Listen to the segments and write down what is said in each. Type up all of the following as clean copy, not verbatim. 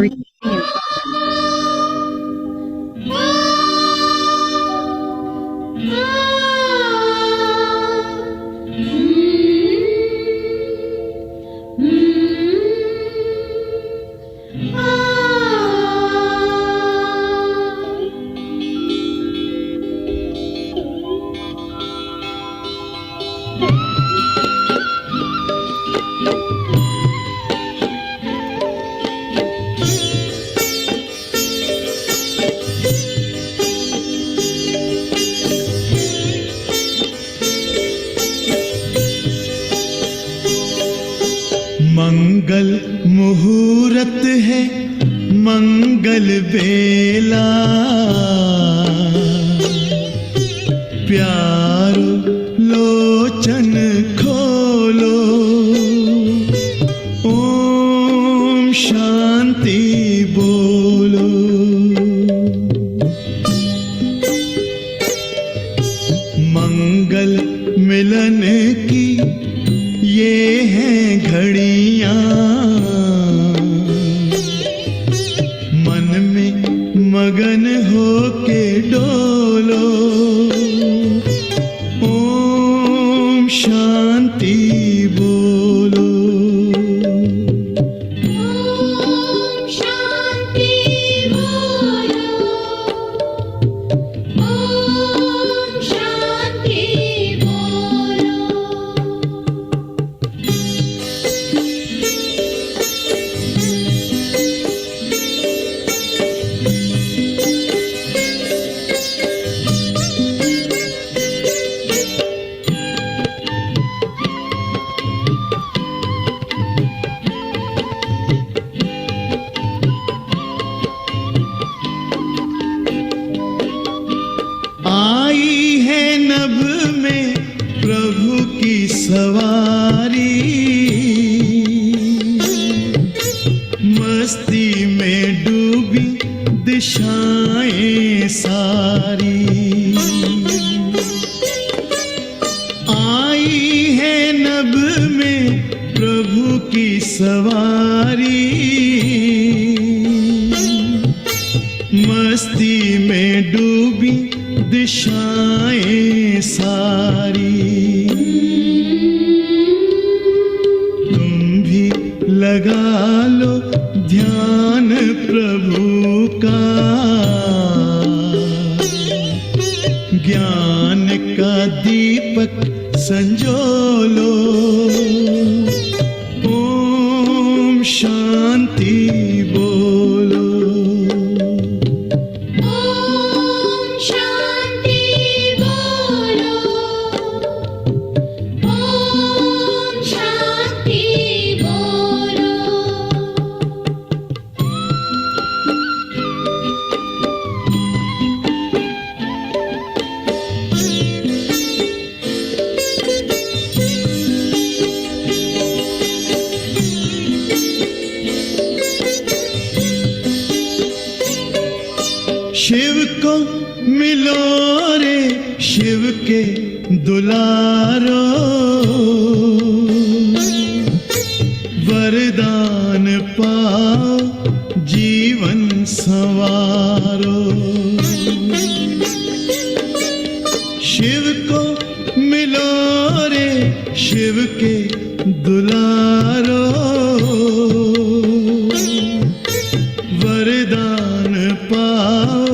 Recording in progress. मंगल मुहूर्त है मंगल बेला, प्यारो लोचन खोलो, ओम शांति बोलो। मंगल मिलन की ये हैं घड़ियां, मन में मगन होके डोलो, ओम शांति बोलो। ओम शांति बोलो, ओम शांति बोलो। आई है नभ में प्रभु की सवारी, मस्ती में डूबी दिशाएं सारी। आई है नभ में प्रभु की सवारी, मस्ती में डूबी दिशाएं सारी। तुम भी लगा लो ध्यान प्रभु का, ज्ञान का दीपक संजोलो, ओम शांति बोलो। ओम शांति बोलो, ओम शांति बोलो। शिव को मिलो रे शिव के दुलारो, वरदान पाओ जीवन संवारो। शिव को मिलो रे शिव के दुलारो, वरदान पाओ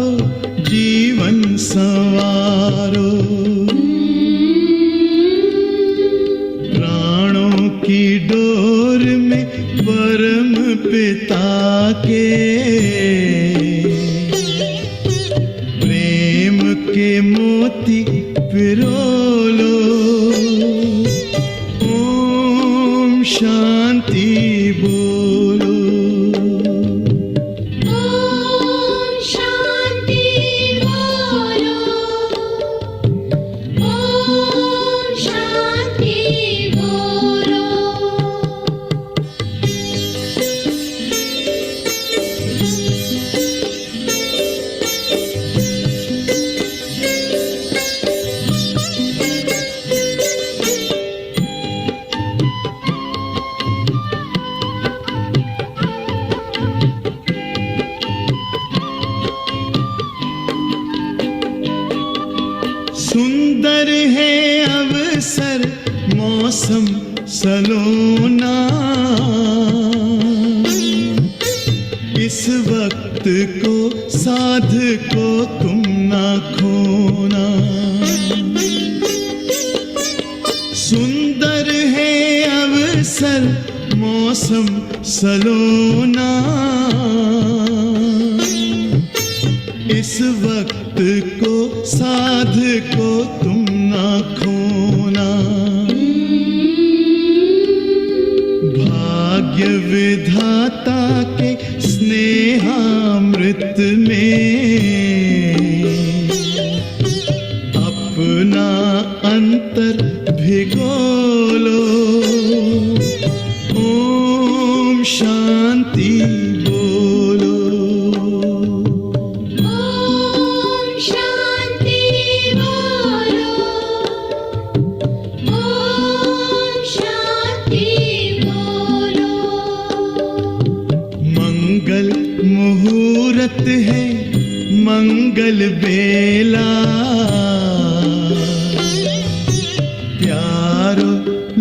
जीवन संवारो। प्राणों की डोर में परम पिता के, प्रेम के मोती पिरोलो, ओम शांति बोलो। ओम शांति बोलो, ओम शांति बोलो। सलोना इस वक्त को साध को तुम ना खोना। सुंदर है अवसर मौसम सलोना इस वक्त को साध को तुम ना खोना। भाग्य विधाता के स्नेहामृत में अपना अंतर भिगो लो। ओम शांति बोलो। ओम शांति बोलो। ओम शांति बोलो। मंगल मुहूर्त है मंगल बेला। प्यारो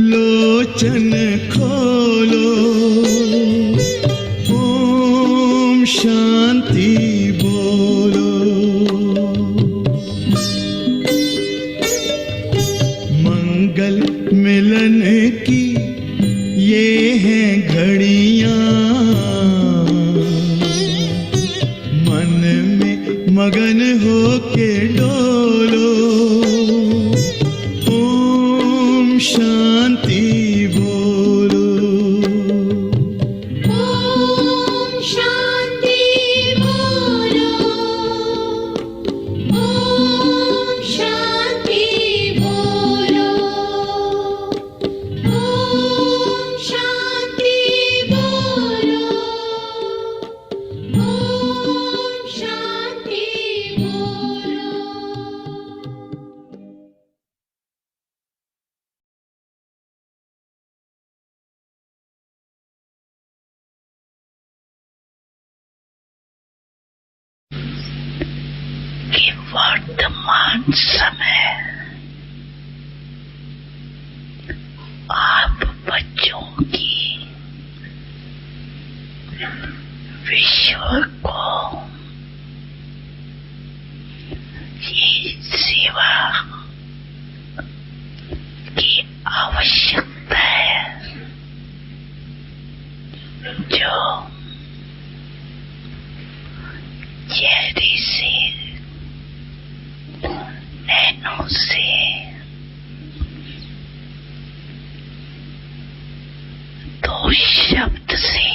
लोचन खोलो। ओम शांति बोलो। मंगल मिलन की ये हैं घड़ियां। मन में मगन होके डोलो। ओम शांति बोलो। ओम शांति बोलो। ओम शांति बोलो। ओम शांति बोलो। ओम शांति बोलो। कि वर्तमान समय आप बच्चों की विश्व को ये सेवा की आवश्यकता है जो चेहरे से नैनों से दो शब्द से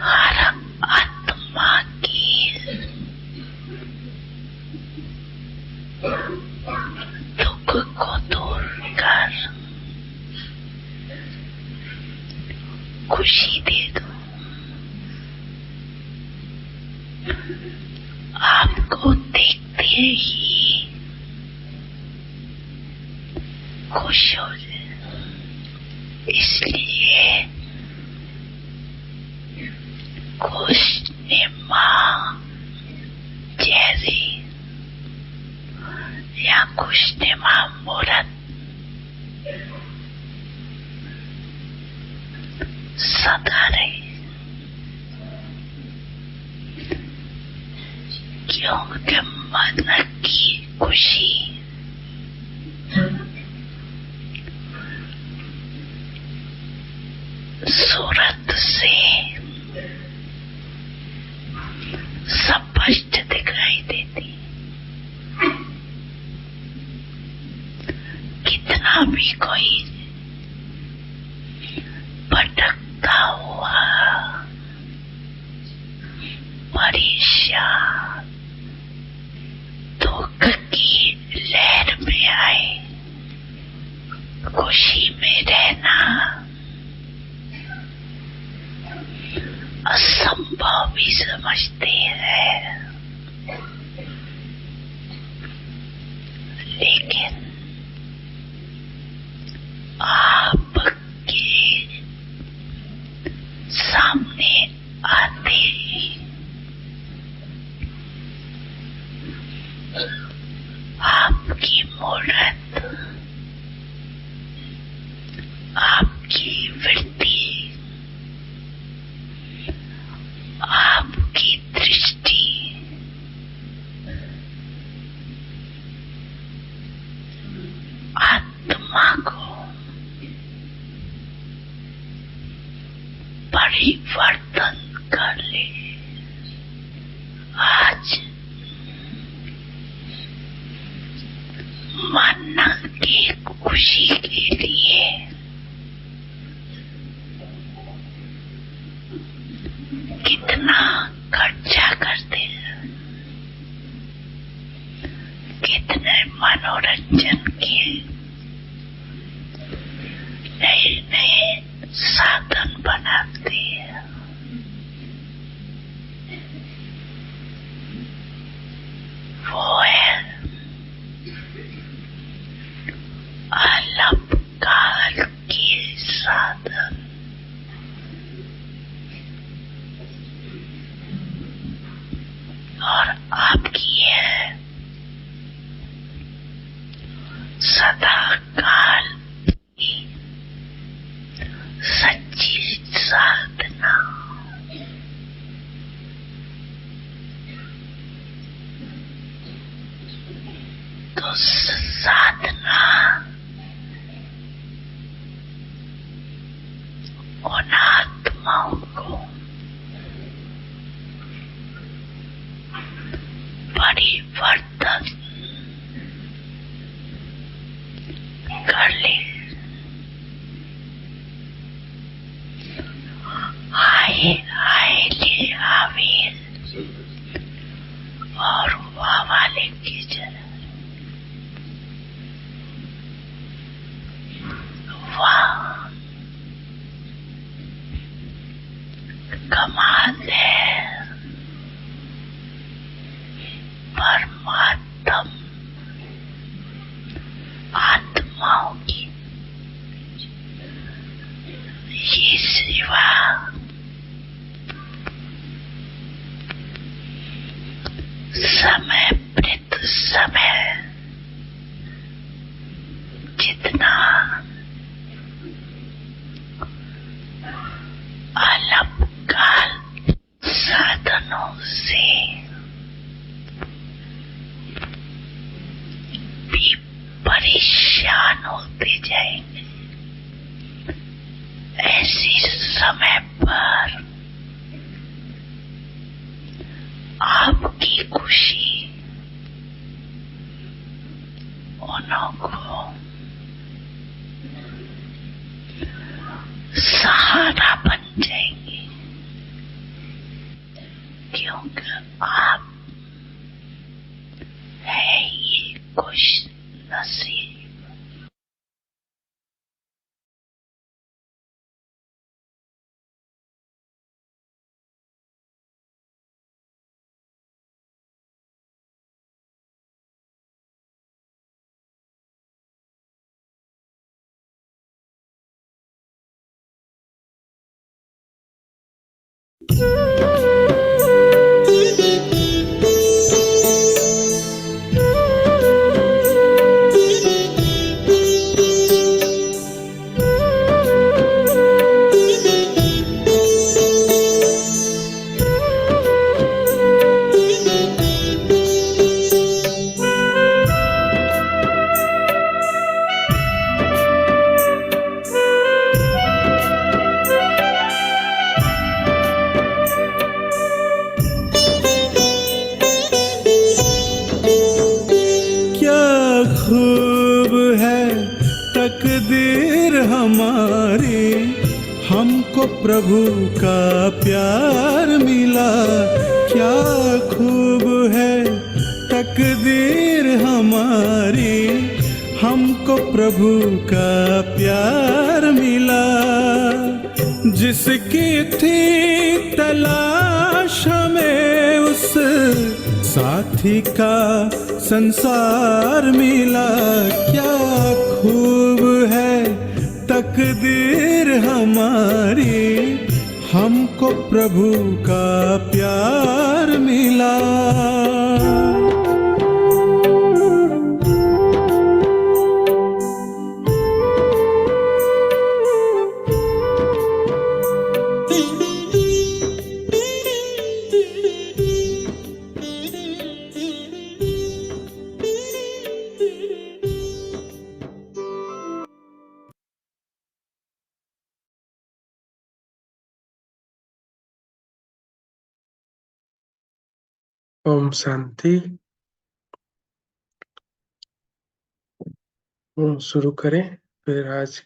हर आत्मा की दुख को दूर कर खुशी दे दो। आपको देखते ही खुश हो जाए, इसलिए खुश निमा चेहरे या खुश निमा मूर्त सदा रहे, क्योंकि मन की खुशी सूरत से स्पष्ट दिखाई देती। कितना भी कोई भटकता हुआ परेशान दुख की लहर में आए, खुशी में रहना असंभव भी समझते हैं, लेकिन आपके सामने आते आपकी मूर्त परिवर्तन कर ले। आज मन की खुशी के लिए कितना खर्चा करते हैं, कितने मनोरंजन के नए नए साधन बनाते हैं। वो है अल्पकाल के साधन। और आपकी है सदा काल की सच्ची साधना। तो साधना उन आत्माओं को परिवर्तन कर ले। आए आए ले आवे और वाले की जरा वाह कमाल है। परमात्मा आत्माओं की ये सेवा समय प्रति समय जितना अल्पकाल साधनों से भी परेशान होते जाएंगे, ऐसे समय पर आपकी खुशी उन्हों को सहारा बन जाएंगे, क्योंकि आप है ये खुश नसीब। खूब है तकदीर हमारी, हमको प्रभु का प्यार मिला। क्या खूब है तकदीर हमारी, हमको प्रभु का प्यार मिला। जिसकी थी तलाश हमें उस साथी का संसार मिला। क्या खूब है तकदीर हमारी, हमको प्रभु का प्यार मिला। ओम शांति। शुरू करें फिर आज।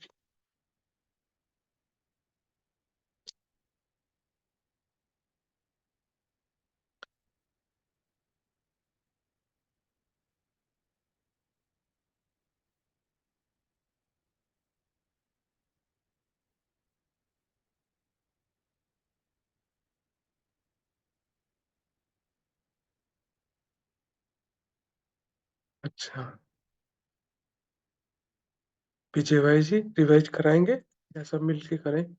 अच्छा, विजय भाई जी रिवाइज कराएंगे या सब मिलके करें?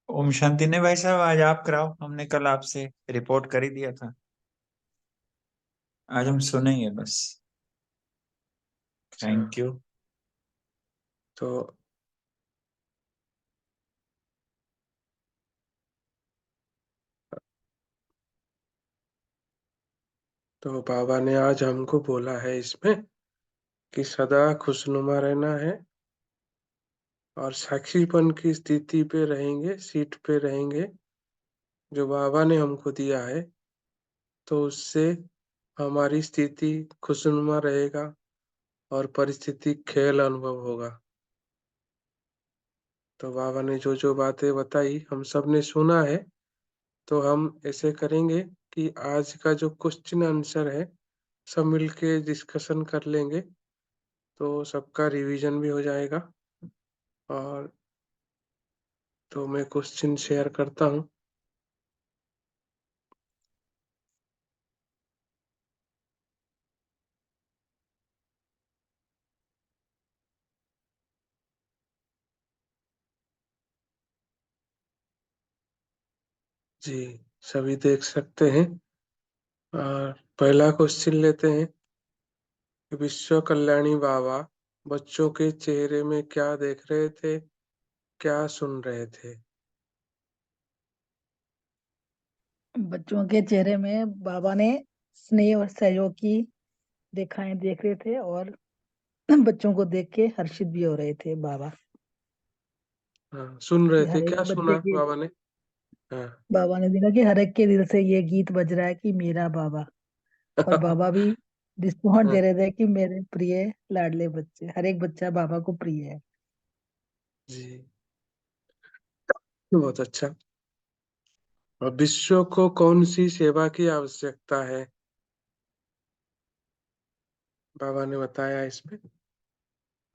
ओम शांति। ने भाई साहब आज आप कराओ, हमने कल आपसे रिपोर्ट कर ही दिया था, आज हम सुनेंगे बस। अच्छा, थैंक यू। तो बाबा ने आज हमको बोला है इसमें कि सदा खुशनुमा रहना है और साक्षीपन की स्थिति पे रहेंगे, सीट पे रहेंगे जो बाबा ने हमको दिया है, तो उससे हमारी स्थिति खुशनुमा रहेगा और परिस्थिति खेल अनुभव होगा। तो बाबा ने जो जो बातें बताई हम सब ने सुना है, तो हम ऐसे करेंगे कि आज का जो क्वेश्चन आंसर है सब मिलके डिस्कशन कर लेंगे, तो सबका रिवीजन भी हो जाएगा। और तो मैं क्वेश्चन शेयर करता हूँ। जी, सभी देख सकते हैं। और पहला क्वेश्चन लेते हैं। विश्व कल्याणी बाबा बच्चों के चेहरे में क्या देख रहे थे, क्या सुन रहे थे? बच्चों के चेहरे में बाबा ने स्नेह और सहयोग की रेखाएं देख रहे थे और बच्चों को देख के हर्षित भी हो रहे थे बाबा। हाँ, सुन रहे कि थे, हर एक क्या बच्चे सुना के बाबा ने? हाँ। बाबा ने देखा कि हर एक के दिल से ये गीत बज रहा है कि मेरा बाबा। और बाबा भी रिस्पॉन्ड दे हाँ, रहे थे कि मेरे प्रिय लाडले बच्चे, हर एक बच्चा बाबा को प्रिय है। जी, बहुत अच्छा। और विश्व को कौन सी सेवा की आवश्यकता है? बाबा ने बताया इसमें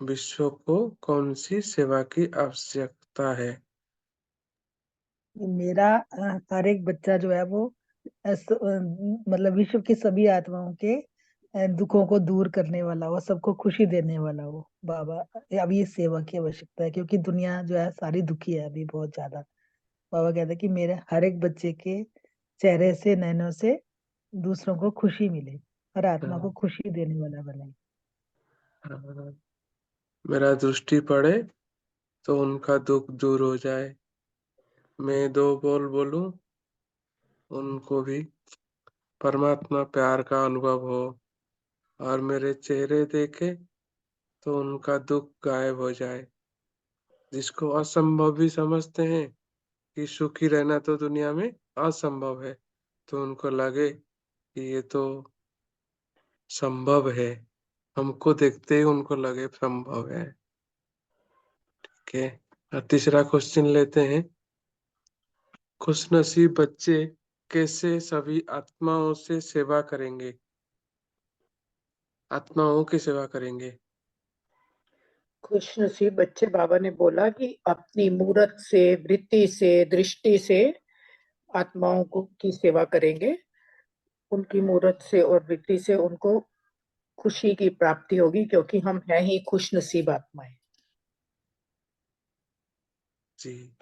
विश्व को कौन सी सेवा की आवश्यकता है। कि मेरा हर एक बच्चा जो है वो मतलब विश्व की सभी आत्माओं के दुखों को दूर करने वाला हो, सबको खुशी देने वाला हो बाबा। अब ये सेवा की आवश्यकता है क्योंकि दुनिया जो है सारी दुखी है अभी बहुत ज्यादा। बाबा कहते हैं कि मेरे हर एक बच्चे के चेहरे से, नैनों से दूसरों को खुशी मिले, हर आत्मा को हाँ, खुशी देने वाला बने। हाँ, मेरा दृष्टि पड़े तो उनका दुख दूर हो जाए। मैं दो बोल बोलूं, उनको भी परमात्मा प्यार का अनुभव हो। और मेरे चेहरे देखे तो उनका दुख गायब हो जाए। जिसको असंभव भी समझते हैं कि सुखी रहना तो दुनिया में असंभव है, तो उनको लगे कि ये तो संभव है। हमको देखते ही उनको लगे संभव है। ठीक है। और तीसरा क्वेश्चन लेते हैं। खुशनसीब बच्चे कैसे सभी आत्माओं से सेवा करेंगे, आत्माओं की सेवा करेंगे? खुशनसीब बच्चे, बाबा ने बोला कि अपनी मूरत से, वृत्ति से, दृष्टि से आत्माओं को की सेवा करेंगे। उनकी मूरत से और वृत्ति से उनको खुशी की प्राप्ति होगी, क्योंकि हम हैं ही खुशनसीब आत्माएं। जी,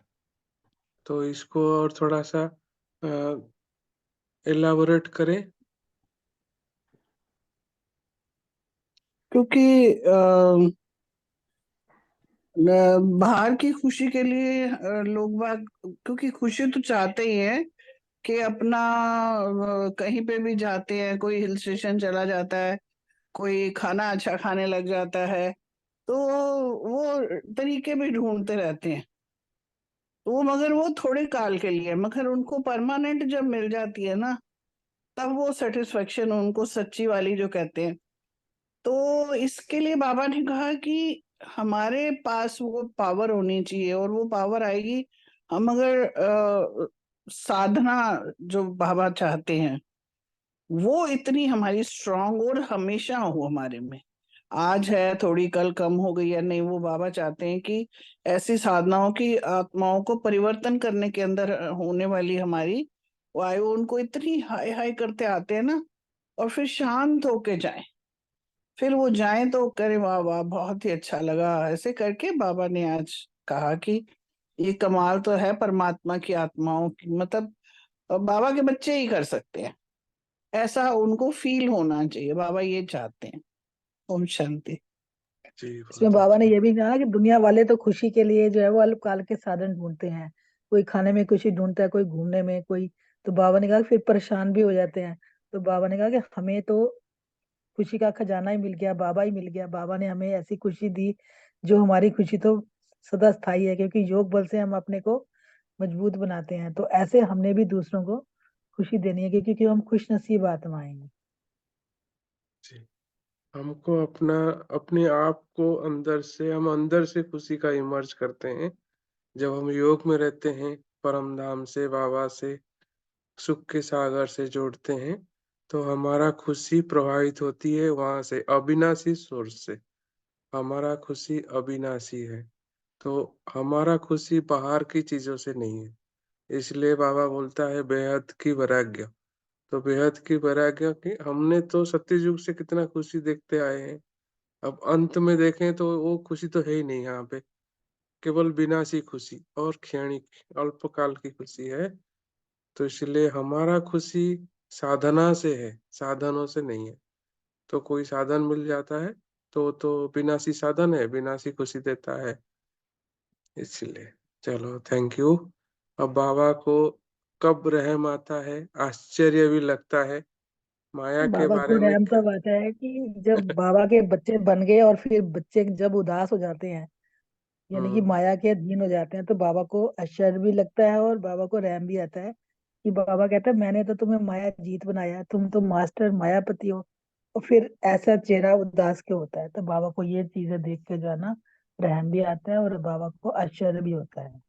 तो इसको और थोड़ा सा एलाबोरेट करें। क्योंकि बाहर की खुशी के लिए लोग बाग, क्योंकि खुशी तो चाहते ही है कि अपना कहीं पे भी जाते हैं, कोई हिल स्टेशन चला जाता है, कोई खाना अच्छा खाने लग जाता है, तो वो तरीके भी ढूंढते रहते हैं। तो वो, मगर वो थोड़े काल के लिए, मगर उनको परमानेंट जब मिल जाती है ना, तब वो सेटिस्फेक्शन उनको सच्ची वाली जो कहते हैं। तो इसके लिए बाबा ने कहा कि हमारे पास वो पावर होनी चाहिए, और वो पावर आएगी हम अगर साधना जो बाबा चाहते हैं वो इतनी हमारी स्ट्रांग और हमेशा हो हमारे में। आज है थोड़ी, कल कम हो गई या नहीं, वो बाबा चाहते हैं कि ऐसी साधनाओं की आत्माओं को परिवर्तन करने के अंदर होने वाली हमारी वायु उनको इतनी हाई हाई करते आते हैं ना, और फिर शांत होके जाएं, फिर वो जाएं तो करे वाह वाह बहुत ही अच्छा लगा। ऐसे करके बाबा ने आज कहा कि ये कमाल तो है परमात्मा की आत्माओं की, मतलब बाबा के बच्चे ही कर सकते हैं, ऐसा उनको फील होना चाहिए, बाबा ये चाहते हैं। ओम शांति। जी इसमें बहुत बाबा ने अच्छा। ये भी कहा कि दुनिया वाले तो खुशी के लिए जो है वो अल्पकाल के साधन ढूंढते हैं। कोई खाने में खुशी ढूंढता है, कोई घूमने में, कोई, तो बाबा ने कहा कि फिर परेशान भी हो जाते हैं। तो बाबा ने कहा कि हमें तो खुशी का खजाना ही मिल गया, बाबा ही मिल गया। बाबा ने हमें ऐसी खुशी दी जो हमारी खुशी तो सदा स्थायी है, क्योंकि योग बल से हम अपने को मजबूत बनाते हैं। तो ऐसे हमने भी दूसरों को खुशी देनी है, क्योंकि हम खुश नसीब आत्माएं हैं। जी, हमको अपना अपने आप को अंदर से, हम अंदर से खुशी का इमर्ज करते हैं जब हम योग में रहते हैं, परम धाम से, बाबा से, सुख के सागर से जोड़ते हैं, तो हमारा खुशी प्रवाहित होती है वहां से, अविनाशी सोर्स से। हमारा खुशी अविनाशी है, तो हमारा खुशी बाहर की चीजों से नहीं है। इसलिए बाबा बोलता है बेहद की वैराग्य। तो बेहद की वैराग्य की हमने तो सत्ययुग से कितना खुशी देखते आए हैं, अब अंत में देखें तो वो खुशी तो है ही नहीं यहाँ पे, केवल विनाशी खुशी और क्षणिक अल्पकाल की खुशी है। तो इसलिए हमारा खुशी साधना से है, साधनों से नहीं है। तो कोई साधन मिल जाता है तो विनाशी साधन है, विनाशी खुशी देता है। इसलिए चलो थैंक यू। अब बाबा को कब रहम आता है, आश्चर्य भी लगता है माया के बाबा को बारे में रहम क्या। तब आता है कि जब बाबा के बच्चे बन गए और फिर बच्चे जब उदास हो जाते हैं, यानी कि हम्म माया के अधीन हो जाते हैं, तो बाबा को आश्चर्य भी लगता है और बाबा को रहम भी आता है कि बाबा कहता है मैंने तो तुम्हें माया जीत बनाया, तुम तो मास्टर मायापति हो। और फिर ऐसा चेहरा उदास क्यों होता है? तो बाबा को ये चीजें देख के जो है ना, रहम भी आता है और बाबा को आश्चर्य भी होता है।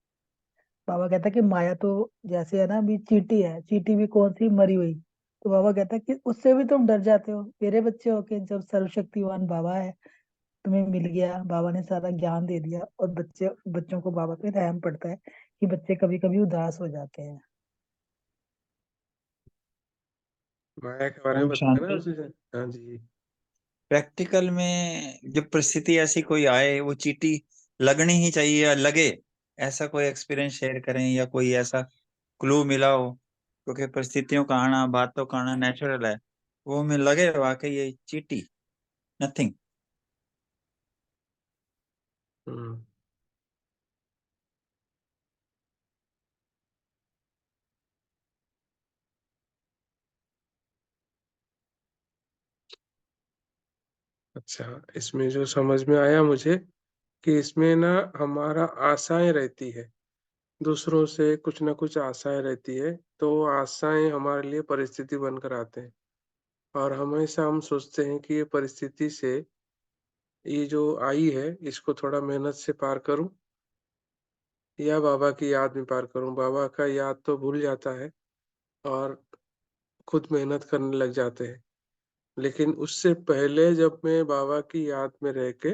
बाबा कहता है कि माया तो जैसे है ना, भी चींटी है, चींटी भी कौन सी, मरी हुई। तो बाबा कहता है कि उससे भी तुम डर जाते हो मेरे बच्चे हो के, जब सर्वशक्तिवान बाबा है, तुम्हें मिल गया, बाबा ने सारा ज्ञान दे दिया। और बच्चों को बाबा पे रहम पड़ता है कि बच्चे कभी कभी उदास हो जाते हैं। माया के बारे में ओम बताया ना शांति। उसी से। हाँ जी। प्रैक्टिकल में जब परिस्थिति ऐसी कोई आए, वो चीटी लगनी ही चाहिए या लगे, ऐसा कोई एक्सपीरियंस शेयर करें या कोई ऐसा क्लू मिला हो, क्योंकि परिस्थितियों का आना, बातों का आना नेचुरल है, वो में लगे वाकई ये चीटी, नथिंग। हम्म अच्छा, इसमें जो समझ में आया मुझे कि इसमें ना हमारा आशाएं रहती है, दूसरों से कुछ ना कुछ आशाएं रहती है, तो वो आशाएं हमारे लिए परिस्थिति बनकर आते हैं। और हमेशा हम सोचते हैं कि ये परिस्थिति से, ये जो आई है इसको थोड़ा मेहनत से पार करूं या बाबा की याद में पार करूं। बाबा का याद तो भूल जाता है और खुद मेहनत करने लग जाते हैं। लेकिन उससे पहले जब मैं बाबा की याद में रह के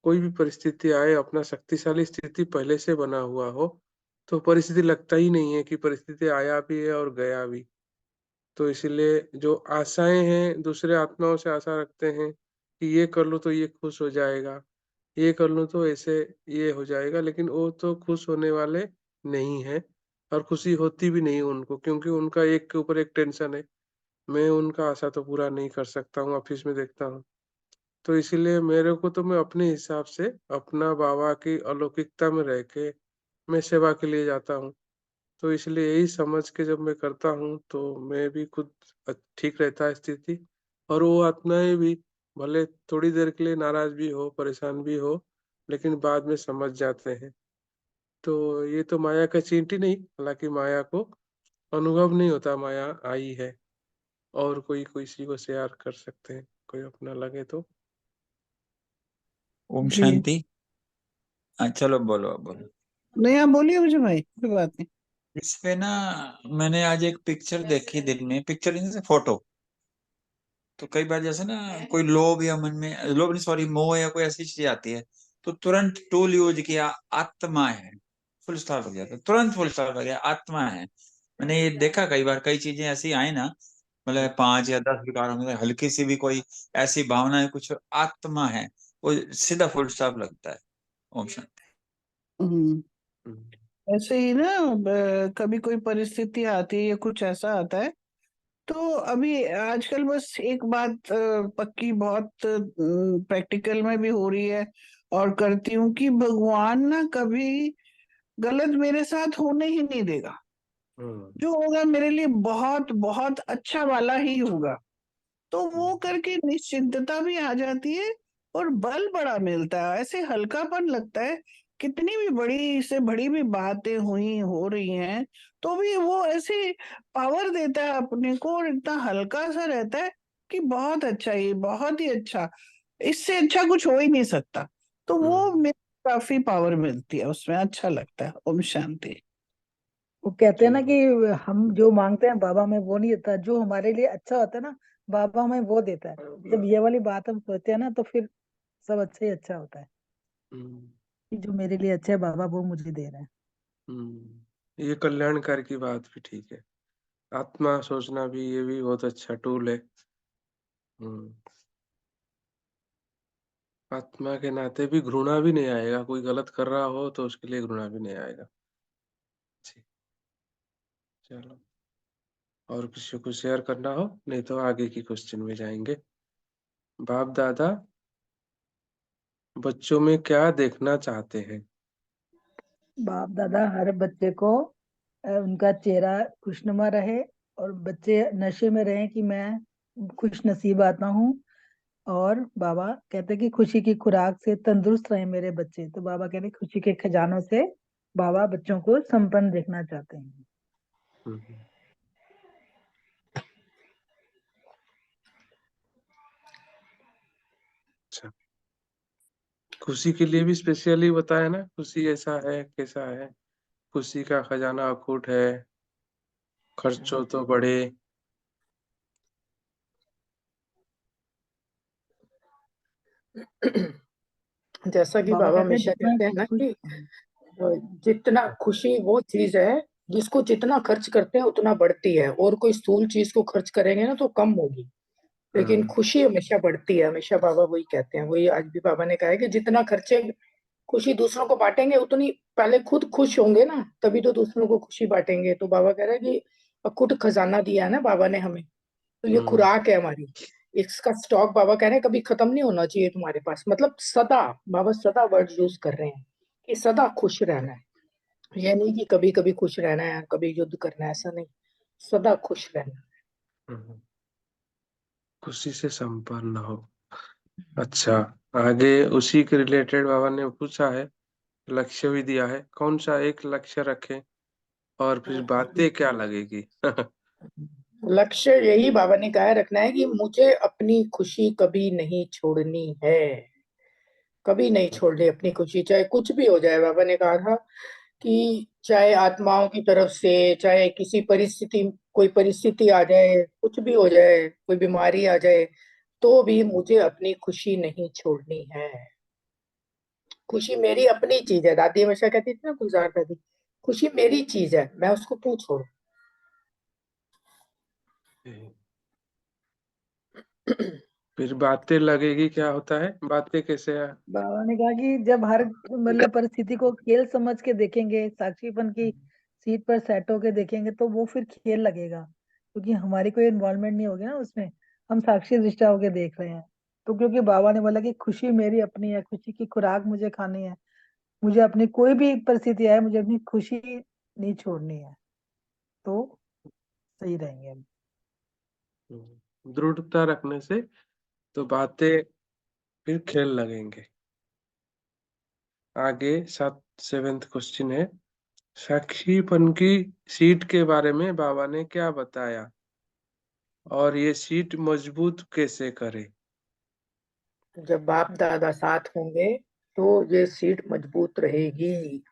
कोई भी परिस्थिति आए, अपना शक्तिशाली स्थिति पहले से बना हुआ हो, तो परिस्थिति लगता ही नहीं है कि परिस्थिति आया भी है और गया भी। तो इसलिए जो आशाएं हैं, दूसरे आत्माओं से आशा रखते हैं कि ये कर लो तो ये खुश हो जाएगा, ये कर लो तो ऐसे ये हो जाएगा, लेकिन वो तो खुश होने वाले नहीं है और खुशी होती भी नहीं उनको, क्योंकि उनका एक के ऊपर एक टेंशन है। मैं उनका आशा तो पूरा नहीं कर सकता हूँ, ऑफिस में देखता हूँ। तो इसीलिए मेरे को तो मैं अपने हिसाब से अपना बाबा की अलौकिकता में रह के मैं सेवा के लिए जाता हूँ। तो इसलिए यही समझ के जब मैं करता हूँ तो मैं भी खुद ठीक रहता है स्थिति, और वो आत्माएं भी भले थोड़ी देर के लिए नाराज भी हो, परेशान भी हो, लेकिन बाद में समझ जाते हैं। तो ये तो माया का चींटी नहीं, हालांकि माया को अनुभव नहीं होता माया आई है, और कोई किसी को शेयर कर सकते हैं, कोई अपना लगे तो। ओम जी शांति। हाँ चलो बोलो अब बोलो। नहीं, आप बोलिए मुझे भाई, कोई बात नहीं। इस पे ना मैंने आज एक पिक्चर देखी दिन में, पिक्चर इन से फोटो। तो कई बार जैसे ना कोई लोभ या मन में लोभ नहीं, सॉरी, मोह या कोई ऐसी चीज आती है तो तुरंत टूल यूज किया, आत्मा है, फुल स्टॉप हो गया, तो तुरंत फुल स्टॉप हो गया, आत्मा है। मैंने ये देखा कई बार, कई चीजें ऐसी आई ना, मतलब 5 या 10 विकारों में हल्की सी भी कोई ऐसी भावना है, कुछ आत्मा है, वो सीधा फुल स्टॉप लगता है। ओम शांति। हम्म, हम्म, ऐसे ही ना, कभी कोई परिस्थिति आती है या कुछ ऐसा आता है, तो अभी आजकल बस एक बात पक्की बहुत प्रैक्टिकल में भी हो रही है और करती हूँ कि भगवान ना कभी गलत मेरे साथ होने ही नहीं देगा। हम्म, जो होगा मेरे लिए बहुत बहुत अच्छा वाला ही होगा। तो वो करके निश्चिंतता भी आ जाती है और बल बड़ा मिलता है, ऐसे हल्कापन लगता है। कितनी भी बड़ी से बड़ी भी बातें हुई हो रही हैं, तो भी वो ऐसे पावर देता है अपने को, और इतना हल्का सा रहता है कि बहुत अच्छा, ये बहुत ही अच्छा, इससे अच्छा कुछ हो ही नहीं सकता। तो वो हम्म, मेरे को काफी पावर मिलती है उसमें, अच्छा लगता है। ओम शांति। वो कहते हैं जी। ना कि हम जो मांगते हैं बाबा हमें वो नहीं देता, जो हमारे लिए अच्छा होता है ना बाबा हमें वो देता है। जब ये वाली बात हम सोचते हैं ना तो फिर सब अच्छा ही अच्छा होता है, हम्म, कि जो मेरे लिए अच्छा है बाबा वो मुझे दे रहे हैं। ये कल्याणकारी की बात भी ठीक है। आत्मा सोचना भी, ये भी बहुत अच्छा टूल है। हम्म, आत्मा के नाते भी घृणा भी नहीं आएगा, कोई गलत कर रहा हो तो उसके लिए घृणा भी नहीं आएगा। जी। चलो, और किसी को शेयर करना हो, नहीं तो आगे की क्वेश्चन में जाएंगे। बाप दादा बच्चों में क्या देखना चाहते हैं? बाप दादा हर बच्चे को उनका चेहरा खुशनुमा रहे, और बच्चे नशे में रहे कि मैं खुश नसीब आता हूँ। और बाबा कहते हैं कि खुशी की खुराक से तंदुरुस्त रहे मेरे बच्चे, तो बाबा कहते हैं खुशी के खजानों से बाबा बच्चों को संपन्न देखना चाहते हैं। हम्म, अच्छा। खुशी के लिए भी स्पेशली बताया ना, खुशी ऐसा है कैसा है, खुशी का खजाना अखूट है, खर्चो तो बड़े। जैसा कि बाबा बाबा कहते हैं हमेशा जितना कहते हैं ना खुश। कि जितना खुशी वो चीज है जिसको जितना खर्च करते हैं उतना बढ़ती है, और कोई स्थूल चीज को खर्च करेंगे ना तो कम होगी, लेकिन हम्म, खुशी हमेशा बढ़ती है। हमेशा बाबा वही कहते हैं, वही आज भी बाबा ने कहा है कि जितना खर्चे खुशी दूसरों को बांटेंगे उतनी पहले खुद खुश होंगे ना, तभी तो दूसरों को खुशी बांटेंगे। तो बाबा कह रहे हैं कि अकुट खजाना दिया है ना बाबा ने हमें, तो ये हम्म, खुराक है हमारी, इसका स्टॉक बाबा कह रहे हैं कभी खत्म नहीं होना चाहिए तुम्हारे पास। मतलब सदा, बाबा सदा वर्ड यूज कर रहे हैं कि सदा खुश रहना है। ये नहीं कि कभी कभी खुश रहना है, कभी युद्ध करना है, ऐसा नहीं, सदा खुश रहना हम्म। खुशी से संपन्न हो। अच्छा, आगे उसी के रिलेटेड बाबा ने पूछा है, लक्ष्य भी दिया है, कौन सा एक लक्ष्य रखें और फिर बातें क्या लगेगी? है। लक्ष्य यही बाबा ने कहा है रखना है कि मुझे अपनी खुशी कभी नहीं छोड़नी है, कभी नहीं छोड़नी अपनी खुशी, चाहे कुछ भी हो जाए। बाबा ने कहा था कि चाहे आत्माओं की तरफ से, चाहे किसी परिस्थिति, कोई परिस्थिति आ जाए, कुछ भी हो जाए, कोई बीमारी आ जाए, तो भी मुझे अपनी खुशी नहीं छोड़नी है। खुशी मेरी अपनी चीज है, दादी हमेशा कहती थी ना, गुलजार दादी, खुशी मेरी चीज है, मैं उसको क्यों छोड़ू। फिर बातें लगेगी क्या होता है, बातें कैसे है? बाबा ने कहा कि जब हर मतलब परिस्थिति को खेल समझ के देखेंगे, साक्षीपन की सीट पर सेट होके देखेंगे, तो वो फिर खेल लगेगा, क्योंकि हमारी कोई इन्वॉल्वमेंट नहीं होगी ना उसमें, हम साक्षी दृष्टा होके देख रहे हैं। तो क्योंकि बाबा ने बोला कि खुशी मेरी अपनी है, खुशी की खुराक मुझे खानी है, मुझे अपनी कोई भी परिस्थिति आए मुझे अपनी खुशी नहीं छोड़नी है, तो सही रहेंगे हम। दृढ़ता रखने से तो बातें फिर खेल लगेंगे। आगे 7th क्वेश्चन है, साक्षीपन की सीट के बारे में बाबा ने क्या बताया और ये सीट मजबूत कैसे करे? जब बाप दादा साथ होंगे तो ये सीट मजबूत रहेगी।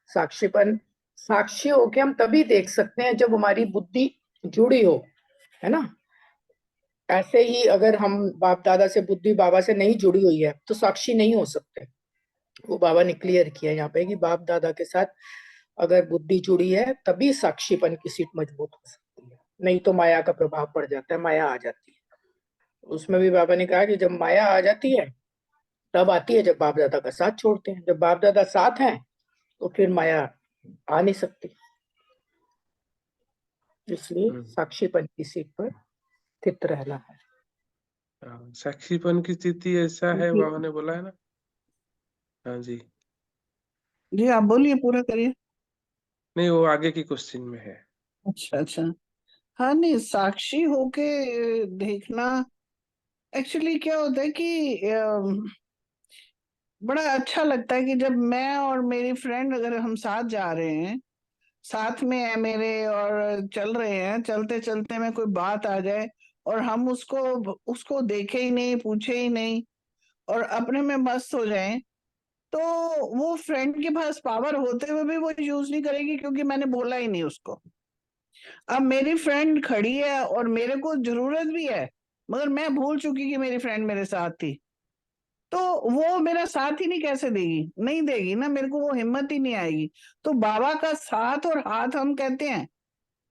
साक्षीपन, साक्षी होके हम तभी देख सकते हैं जब हमारी बुद्धि जुड़ी हो, है ना। ऐसे ही अगर हम बाप दादा से, बुद्धि बाबा से नहीं जुड़ी हुई है तो साक्षी नहीं हो सकते। वो बाबा ने क्लियर किया यहाँ पे कि बाप दादा के साथ अगर बुद्धि जुड़ी है तभी साक्षीपन की सीट मजबूत हो सकती है, नहीं तो माया का प्रभाव पड़ जाता है, माया आ जाती है। उसमें भी बाबा ने कहा कि जब माया आ जाती है तब आती है जब बाप दादा का साथ छोड़ते हैं। जब बाप दादा साथ हैं तो फिर माया आ नहीं सकती। इसलिए साक्षीपन की सीट पर स्थित रहना है। साक्षीपन की स्थिति ऐसा है, जी बाबा ने बोला है ना। हाँ जी, जी, आप बोलिए, पूरा करिए। नहीं वो आगे की क्वेश्चन में है। अच्छा अच्छा। हाँ, नहीं, साक्षी होके देखना, एक्चुअली क्या होता है कि बड़ा अच्छा लगता है कि जब मैं और मेरी फ्रेंड अगर हम साथ जा रहे हैं, साथ में है मेरे, और चल रहे हैं, चलते चलते में कोई बात आ जाए और हम उसको उसको देखे ही नहीं, पूछे ही नहीं, और अपने में मस्त हो जाएं, तो वो फ्रेंड के पास पावर होते हुए भी वो यूज नहीं करेगी, क्योंकि मैंने बोला ही नहीं उसको। अब मेरी फ्रेंड खड़ी है और मेरे को जरूरत भी है, मगर मैं भूल चुकी कि मेरी फ्रेंड मेरे साथ थी, तो वो मेरा साथ ही नहीं कैसे देगी, नहीं देगी ना, मेरे को वो हिम्मत ही नहीं आएगी। तो बाबा का साथ और हाथ हम कहते हैं,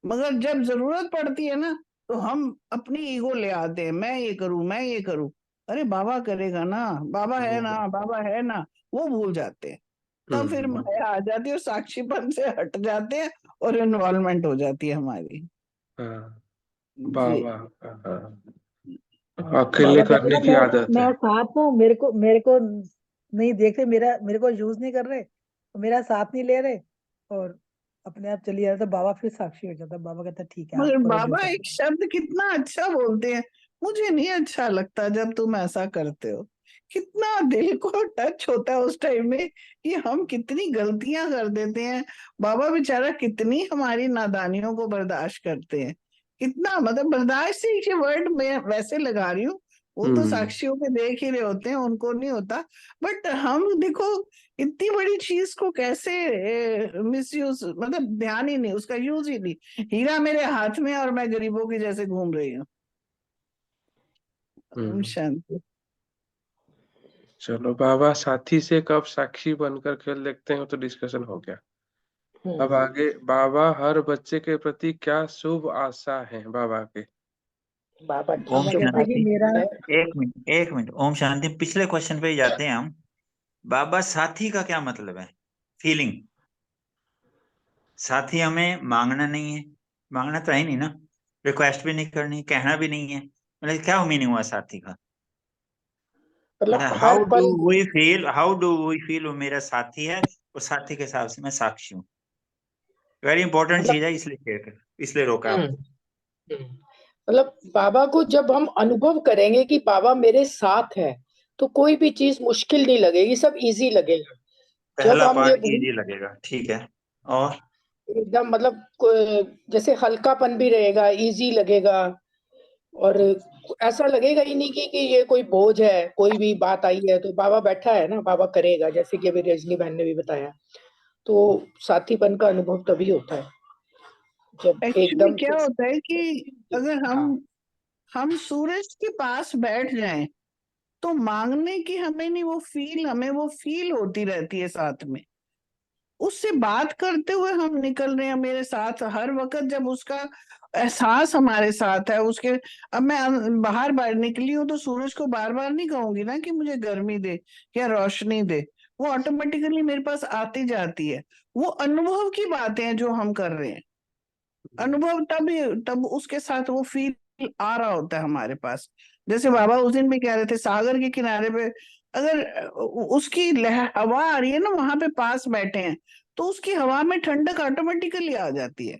मगर जब जरूरत पड़ती है ना, तो हम अपनी ईगो ले आते हैं, मैं ये करूं, मैं ये करूं। अरे बाबा करेगा ना, बाबा है ना, बाबा है ना, वो भूल जाते हैं। तब फिर माया आ जाती है और साक्षीपन से हट जाते हैं और इन्वॉल्वमेंट हो जाती है हमारी। हाँ, जी। बाबा, हाँ, अकेले बाबा कहते करने ना, की आदत है। मैं साथ हूँ, मेरे को नहीं देख रहे, मेरे को यूज नहीं कर रहे, मेरा साथ नहीं ले रहे, और अपने आप चली जा रहे, तो बाबा फिर साक्षी हो जाता है। बाबा कहता है ठीक है, आप मगर करो जो बाबा एक करना शब्द कितना अच्छा बोलते हैं, मुझे नहीं अच्छा लगता जब तुम ऐसा करते हो। कितना दिल को टच होता है उस टाइम में कि हम कितनी गलतियां कर देते हैं। बाबा बेचारा कितनी हमारी नादानियों को बर्दाश्त करते हैं, कितना, मतलब बर्दाश्त से ये वर्ड मैं वैसे लगा रही हूँ, वो तो हम्म साक्षियों के देख ही रहे होते हैं, उनको नहीं होता। बट हम देखो, इतनी बड़ी चीज को कैसे मिस यूज, मतलब ध्यान ही नहीं, उसका यूज ही नहीं। हीरा मेरे हाथ में है और मैं गरीबों की जैसे घूम रही हूँ। ओम हम्म। शांति। चलो, बाबा साथी से कब साक्षी बनकर खेल देखते हैं, तो डिस्कशन हो गया। अब आगे, बाबा हर बच्चे के प्रति क्या शुभ आशा है बाबा के? बाबा ओम बाबा ठीक कहते हैं शांति। कि मेरा है। एक मिनट, एक मिनट, ओम शांति। पिछले क्वेश्चन पे ही जाते हैं हम। बाबा साथी का क्या मतलब है? फीलिंग। साथी हमें मांगना नहीं है, मांगना तो है नहीं ना, रिक्वेस्ट भी नहीं करनी, कहना भी नहीं है, मतलब क्या मीनिंग हुआ साथी का? मतलब मतलब हर पल, हाउ डू वी फील वो मेरा साथी है, और साथी के हिसाब से मैं साक्षी हूँ। वेरी इंपॉर्टेंट मतलब चीज है, इसलिए शेयर कर, इसलिए रोका हम्म, आपको। मतलब बाबा को जब हम अनुभव करेंगे कि बाबा मेरे साथ है तो कोई भी चीज मुश्किल नहीं लगेगी, सब इजी लगेगा। जब पहला हम ये पार्ट इजी लगेगा, ठीक है। और एकदम मतलब जैसे हल्कापन भी रहेगा, इजी लगेगा, और ऐसा लगेगा ही नहीं कि ये कोई बोझ है, कोई भी बात आई है तो बाबा बैठा है ना, बाबा करेगा, जैसे कि अभी रजनी बहन ने भी बताया। तो साथीपन का अनुभव तभी होता है जब एक्चुअली एकदम क्या से। होता है कि अगर हाँ, हम सूरज के पास बैठ जाएं, तो मांगने की हमें नहीं, वो फील, हमें वो फील होती रहती है साथ में। उससे बात करते हुए हम निकल रहे हैं मेरे साथ हर वक्त, जब उसका एहसास हमारे साथ है उसके। अब मैं बाहर बाहर निकली हूँ तो सूरज को बार बार नहीं कहूंगी ना कि मुझे गर्मी दे या रोशनी दे, वो ऑटोमेटिकली मेरे पास आती जाती है। वो अनुभव की बातें हैं जो हम कर रहे हैं, अनुभव तब उसके साथ वो फील आ रहा होता है हमारे पास। जैसे बाबा उस दिन भी कह रहे थे, सागर के किनारे पे अगर उसकी हवा आ रही है ना, वहां पे पास बैठे हैं, तो उसकी हवा में ठंडक ऑटोमेटिकली आ जाती है।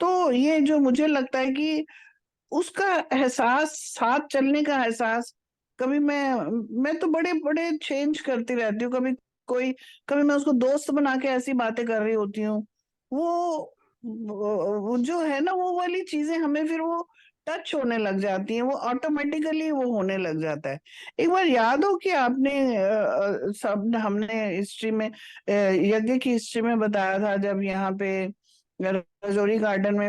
तो ये जो मुझे लगता है कि उसका एहसास, साथ चलने का एहसास, कभी मैं तो बड़े बड़े चेंज करती रहती हूँ, कोई कभी मैं उसको दोस्त बना के ऐसी बातें कर रही होती हूँ। वो जो है ना, वो वाली चीजें हमें फिर वो टच होने लग जाती हैं, वो ऑटोमेटिकली वो होने लग जाता है। एक बार याद हो कि आपने सब हमने हिस्ट्री में यज्ञ की हिस्ट्री में बताया था, जब यहाँ पे रजौरी गार्डन में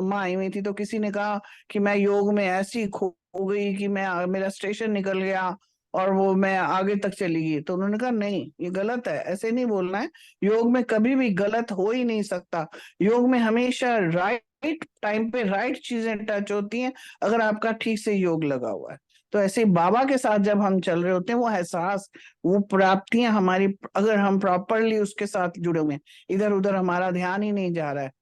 माँ आई हुई थी, तो किसी ने कहा कि मैं योग में ऐसी खो गई कि मैं मेरा स्टेशन निकल गया और वो मैं आगे तक चली गई। तो उन्होंने कहा नहीं, ये गलत है, ऐसे नहीं बोलना है। योग में कभी भी गलत हो ही नहीं सकता। योग में हमेशा राइट टाइम पे राइट चीजें टच होती हैं, अगर आपका ठीक से योग लगा हुआ है। तो ऐसे ही बाबा के साथ जब हम चल रहे होते हैं, वो एहसास, वो प्राप्तियां हमारी, अगर हम प्रॉपरली उसके साथ जुड़े हुए हैं, इधर उधर हमारा ध्यान ही नहीं जा रहा है,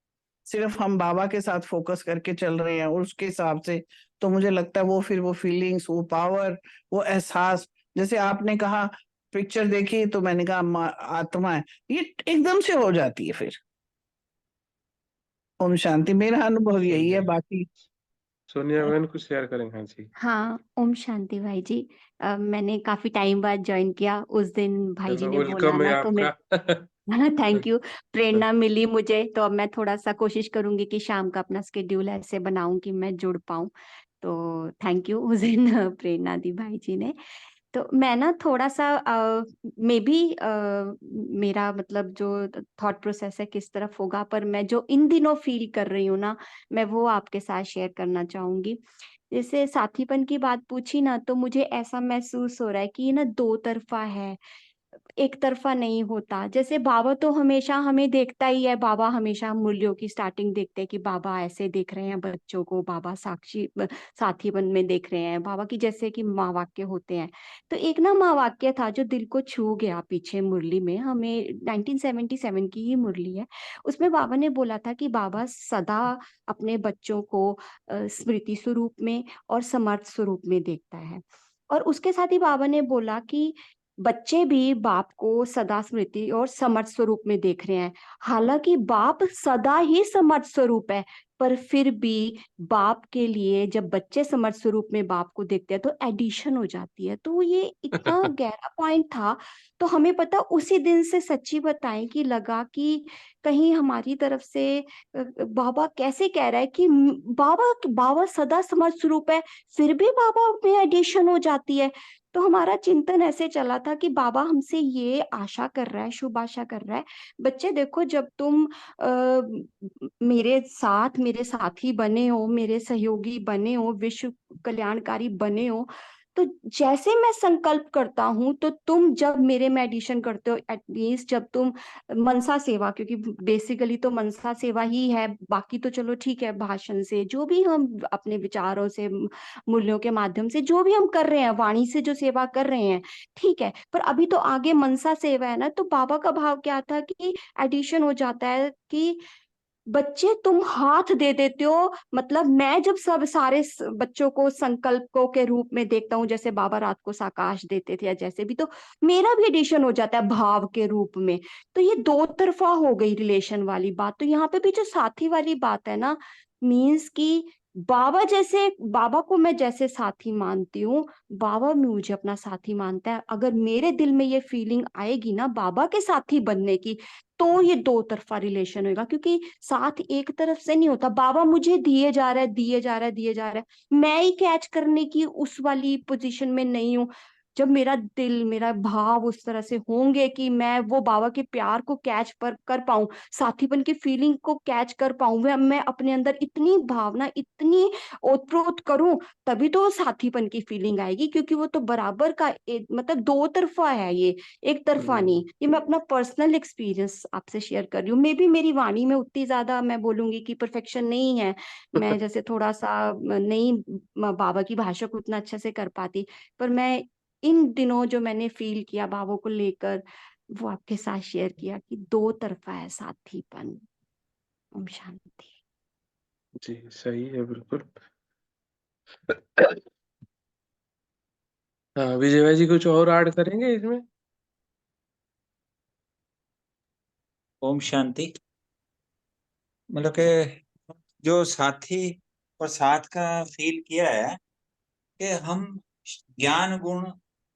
सिर्फ हम बाबा के साथ फोकस करके चल रहे हैं और उसके हिसाब से, तो मुझे लगता है वो फिर वो फीलिंग्स, वो पावर, वो एहसास, जैसे आपने कहा पिक्चर देखी तो मैंने कहा आत्मा है, ये एकदम से हो जाती है फिर। ओम शांति। मेरा अनुभव यही है, जी बाकी सोनिया बहन कुछ शेयर करेंगे? हाँ जी, हाँ, ओम शांति भाई जी। मैंने काफी टाइम बाद ज्वाइन किया। उस दिन भाई जी चलो ने बोला वेलकम है ना तो मैं आपका। Thank you. प्रेरणा मिली मुझे, तो अब मैं थोड़ा सा कोशिश करूंगी कि शाम का अपना स्केड्यूल ऐसे बनाऊं कि मैं जुड़ पाऊं। तो थैंक यू उस दिन प्रेरणा दी भाई जी ने। तो मैं ना थोड़ा सा मे बी मेरा मतलब जो थॉट प्रोसेस है किस तरफ होगा, पर मैं जो इन दिनों फील कर रही हूँ ना, मैं वो आपके साथ शेयर करना चाहूंगी। जैसे साथीपन की बात पूछी ना, तो मुझे ऐसा महसूस हो रहा है कि ये ना दो तरफा है, एक तरफा नहीं होता। जैसे बाबा तो हमेशा हमें देखता ही है, बाबा हमेशा मूल्यों की स्टार्टिंग देखते हैं कि बाबा ऐसे देख रहे हैं बच्चों को, बाबा साथी बन में देख रहे हैं बाबा की, जैसे कि माँ वाक्य होते हैं। तो एक ना माँ वाक्य था जो दिल को छू गया पीछे मुरली में, हमें 1977 की ही मुरली है। उसमें बाबा ने बोला था कि बाबा सदा अपने बच्चों को स्मृति स्वरूप में और समर्थ स्वरूप में देखता है। और उसके साथ ही बाबा ने बोला कि बच्चे भी बाप को सदा स्मृति और समर्थ स्वरूप में देख रहे हैं। हालांकि बाप सदा ही समर्थ स्वरूप है, पर फिर भी बाप के लिए जब बच्चे समर्थ स्वरूप में बाप को देखते हैं तो एडिशन हो जाती है। तो ये इतना गहरा पॉइंट था। तो हमें पता उसी दिन से, सच्ची बताएं, कि लगा कि कहीं हमारी तरफ से बाबा कैसे कह रहा है कि बाबा बाबा सदा समर्थ स्वरूप है, फिर भी बाबा में एडिशन हो जाती है। तो हमारा चिंतन ऐसे चला था कि बाबा हमसे ये आशा कर रहा है, शुभ आशा कर रहा है, बच्चे देखो, जब तुम मेरे साथ, मेरे साथी बने हो, मेरे सहयोगी बने हो, विश्व कल्याणकारी बने हो, तो जैसे मैं संकल्प करता हूं, तो तुम जब मेरे में एडिशन करते हो, एटलीस्ट जब तुम मनसा सेवा, क्योंकि बेसिकली तो मनसा सेवा ही है, बाकी तो चलो ठीक है, भाषण से जो भी हम अपने विचारों से, मूल्यों के माध्यम से जो भी हम कर रहे हैं, वाणी से जो सेवा कर रहे हैं, ठीक है, पर अभी तो आगे मनसा सेवा है ना। तो बाबा का भाव क्या था कि एडिशन हो जाता है कि बच्चे तुम हाथ दे देते हो। मतलब मैं जब सब सारे बच्चों को संकल्पों के रूप में देखता हूँ, जैसे बाबा रात को साकाश देते थे या जैसे भी, तो मेरा भी एडिशन हो जाता है भाव के रूप में। तो ये दो तरफा हो गई रिलेशन वाली बात। तो यहाँ पे भी जो साथी वाली बात है ना, मीन्स कि बाबा जैसे, बाबा को मैं जैसे साथी मानती हूँ, बाबा भी मुझे अपना साथी मानता है। अगर मेरे दिल में ये फीलिंग आएगी ना बाबा के साथी बनने की, तो ये दो तरफा रिलेशन होगा। क्योंकि साथ एक तरफ से नहीं होता। बाबा मुझे दिए जा रहा है, दिए जा रहा है, दिए जा रहा है, मैं ही कैच करने की उस वाली पोजीशन में नहीं हूँ। जब मेरा दिल, मेरा भाव उस तरह से होंगे कि मैं वो बाबा के प्यार को कैच पर कर पाऊं, साथीपन की फीलिंग को कैच कर पाऊं, वह मैं अपने अंदर इतनी भावना, इतनी ओतप्रोत करूं, तभी तो वो साथीपन की फीलिंग आएगी। क्योंकि वो तो बराबर का मतलब दो तरफा है, ये एक तरफा नहीं। ये मैं अपना पर्सनल एक्सपीरियंस आपसे शेयर कर रही हूँ। मे बी मेरी वाणी में उतनी ज्यादा मैं बोलूंगी कि परफेक्शन नहीं है, मैं जैसे थोड़ा सा नहीं बाबा की भाषा को उतना अच्छे से कर पाती, पर मैं इन दिनों जो मैंने फील किया बाबा को लेकर, वो आपके साथ शेयर किया कि दो तरफा है साथीपन। ओम शांति। जी सही है बिल्कुल। हाँ विजय भाई जी कुछ और ऐड करेंगे इसमें? ओम शांति। मतलब कि जो साथी और साथ का फील किया है कि हम ज्ञान गुण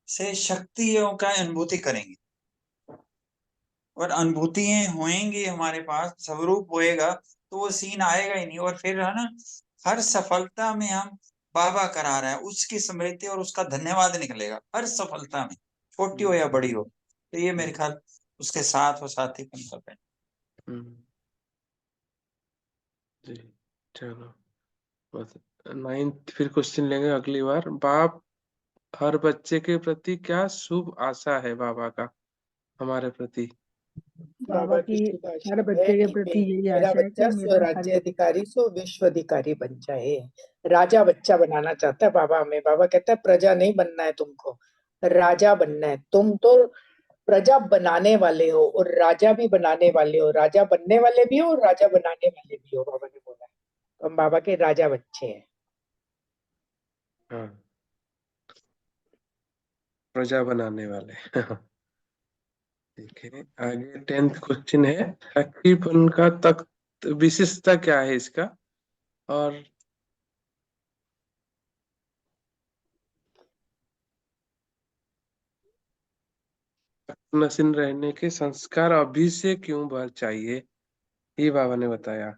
से शक्तियों का अनुभूति करेंगे, और अनुभूतियां होएंगी हमारे पास, स्वरूप होएगा, तो वो सीन आएगा ही नहीं। और फिर है ना, हर सफलता में हम बाबा करा रहे हैं, उसकी स्मृति और उसका धन्यवाद निकलेगा हर सफलता में, छोटी हो या बड़ी हो। तो ये मेरे ख्याल उसके साथ वो साथीपन का है। जी चलो, बस 9th फिर क्वेश्चन लेंगे अगली बार। बाप हर बच्चे के प्रति क्या शुभ आशा है बाबा का हमारे प्रति? बाबा की की शुभ आशा हर है बच्चे के कि प्रति यही मेरा आशा है बच्चा कि मेरा हर स्वराज्य अधिकारी सो विश्व अधिकारी बन जाए। राजा बच्चा बनाना चाहता है बाबा हमें। बाबा कहता है प्रजा नहीं बनना है तुमको, राजा बनना है। तुम तो प्रजा बनाने वाले हो और राजा भी बनाने वाले हो, राजा बनने वाले भी हो और राजा बनाने वाले भी हो, बाबा ने बोला है। तो हम बाबा के राजा बच्चे हैं। हाँ, प्रजा बनाने वाले। ठीक है, आगे 10th क्वेश्चन है, साक्षीपन का तख्त विशेषता क्या है इसका? और नसीन रहने के संस्कार अभी से क्यों चाहिए, ये बाबा ने बताया।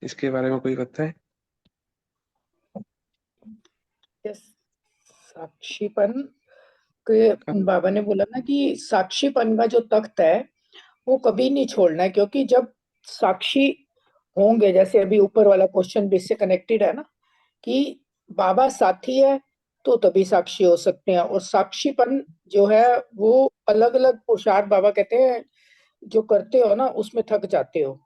इसके बारे में कोई पता है? साक्षीपन के बाबा ने बोला ना कि साक्षीपन का जो तख्त है वो कभी नहीं छोड़ना है, क्योंकि जब साक्षी होंगे, जैसे अभी ऊपर वाला क्वेश्चन भी इससे कनेक्टेड है ना, कि बाबा साथी है तो तभी साक्षी हो सकते हैं। और साक्षीपन जो है वो अलग अलग पुरुषार्थ बाबा कहते हैं जो करते हो ना उसमें थक जाते हो।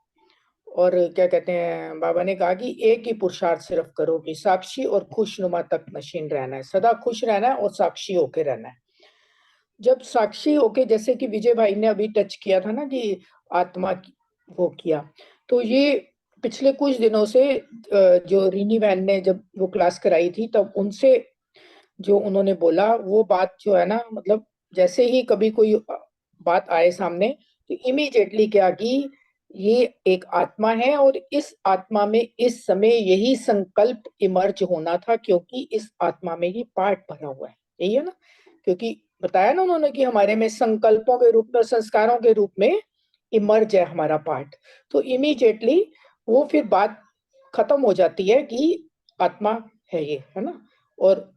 और क्या कहते हैं, बाबा ने कहा कि एक ही पुरुषार्थ सिर्फ करो कि साक्षी और खुशनुमा तक नशीन रहना है, सदा खुश रहना है और साक्षी होके रहना है। जब साक्षी होके, जैसे कि विजय भाई ने अभी टच किया था ना कि आत्मा वो किया, तो ये पिछले कुछ दिनों से जो रीनी बहन ने जब वो क्लास कराई थी तब उनसे जो उन्होंने बोला वो बात जो है ना, मतलब जैसे ही कभी कोई बात आए सामने तो इमीडिएटली क्या कि ये एक आत्मा है और इस आत्मा में इस समय यही संकल्प इमर्ज होना था, क्योंकि इस आत्मा में ही पार्ट भरा हुआ है। यही है ना, क्योंकि बताया ना उन्होंने कि हमारे में संकल्पों के रूप में, संस्कारों के रूप में इमर्ज है हमारा पार्ट। तो इमीडिएटली वो फिर बात खत्म हो जाती है कि आत्मा है ये, है ना, और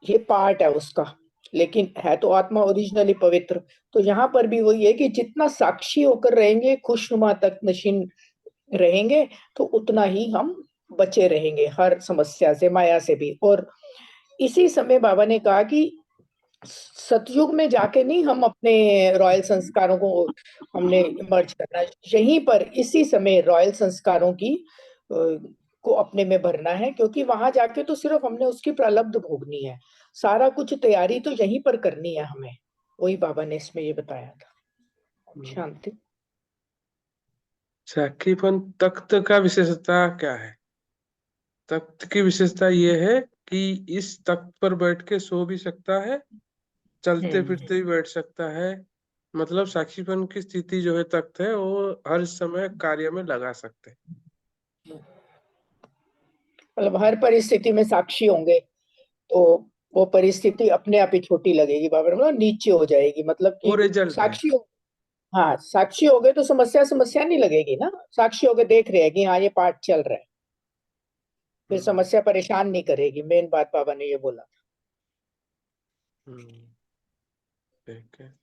ये पार्ट है उसका, लेकिन है तो आत्मा ओरिजिनली पवित्र। तो यहाँ पर भी वही है कि जितना साक्षी होकर रहेंगे, खुशनुमा तक नशीन रहेंगे, तो उतना ही हम बचे रहेंगे हर समस्या से, माया से भी। और इसी समय बाबा ने कहा कि सतयुग में जाके नहीं हम अपने रॉयल संस्कारों को हमने मर्ज करना है, यहीं पर इसी समय रॉयल संस्कारों की को अपने में भरना है, क्योंकि वहां जाके तो सिर्फ हमने उसकी प्रारब्ध भोगनी है, सारा कुछ तैयारी तो यहीं पर करनी है हमें। वही बाबा ने इसमें ये बताया था। शांति। साक्षीपन तख्त का विशेषता क्या है? तख्त की विशेषता ये है कि इस तख्त पर बैठ के सो भी सकता है, चलते फिरते भी बैठ सकता है। मतलब साक्षीपन की स्थिति जो है तख्त है वो हर समय कार्य में लगा सकते हैं। मतलब हर परिस्थिति में साक्षी होंगे तो वो परिस्थिति अपने आप ही छोटी लगेगी, बाबा ने बोला नीचे हो जाएगी, मतलब वो कि रिजल्ट है। साक्षी हो। हाँ, साक्षी हो गए तो समस्या समस्या नहीं लगेगी ना, साक्षी हो गए देख रहे हैं कि हाँ ये पाठ चल रहा है, फिर समस्या परेशान नहीं करेगी। मेन बात बाबा ने ये बोला। ठीक है।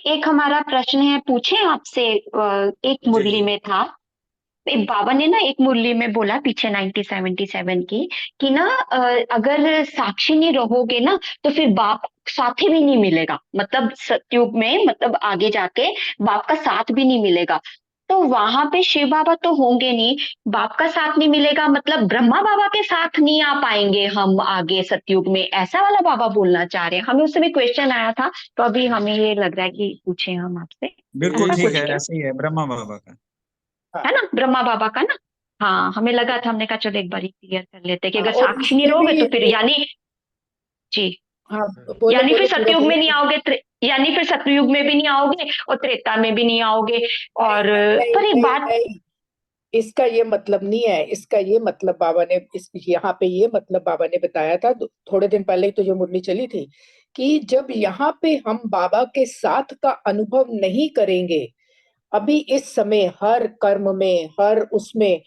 एक हमारा प्रश्न है, पूछे आपसे। एक मुरली में था, एक बाबा ने ना एक मुरली में बोला पीछे 1977 की, कि ना अगर साक्षी नहीं रहोगे ना तो फिर बाप साथी भी नहीं मिलेगा, मतलब सतयुग में, मतलब आगे जाके बाप का साथ भी नहीं मिलेगा। तो वहां पे शिव बाबा तो होंगे नहीं, बाप का साथ नहीं मिलेगा, मतलब ब्रह्मा बाबा के साथ नहीं आ पाएंगे हम आगे सतयुग में, ऐसा वाला बाबा बोलना चाह रहे हैं। हमें उससे भी क्वेश्चन आया था, तो अभी हमें ये लग रहा है कि पूछे हम आपसे, बिल्कुल ऐसा ठीक कुछ है, क्या ऐसे ही है ब्रह्मा बाबा का। है ना, ब्रह्मा बाबा का ना। हाँ, हमें लगा था, हमने कहा चलो एक बार क्लियर कर लेते हैं कि हाँ, अगर और साक्षी नहीं इसमें रहोगे भी तो फिर यानी, जी, हाँ बोलो यानी फिर बोलो, पूरा सतयुग में नहीं बोलो। आओगे, यानी फिर सतयुग में भी नहीं आओगे और त्रेता में भी नहीं आओगे। और नहीं पर एक नहीं बात, नहीं, इसका ये मतलब नहीं है, इसका ये मतलब बाबा ने इस यहाँ पे ये मतलब बाबा ने बताया था थोड़े दिन पहले ही तो जो मुरली चली थी, कि जब यहाँ पे हम बाबा के साथ का अनुभव नहीं करेंगे, अभी इस समय हर कर्म में, हर उसमें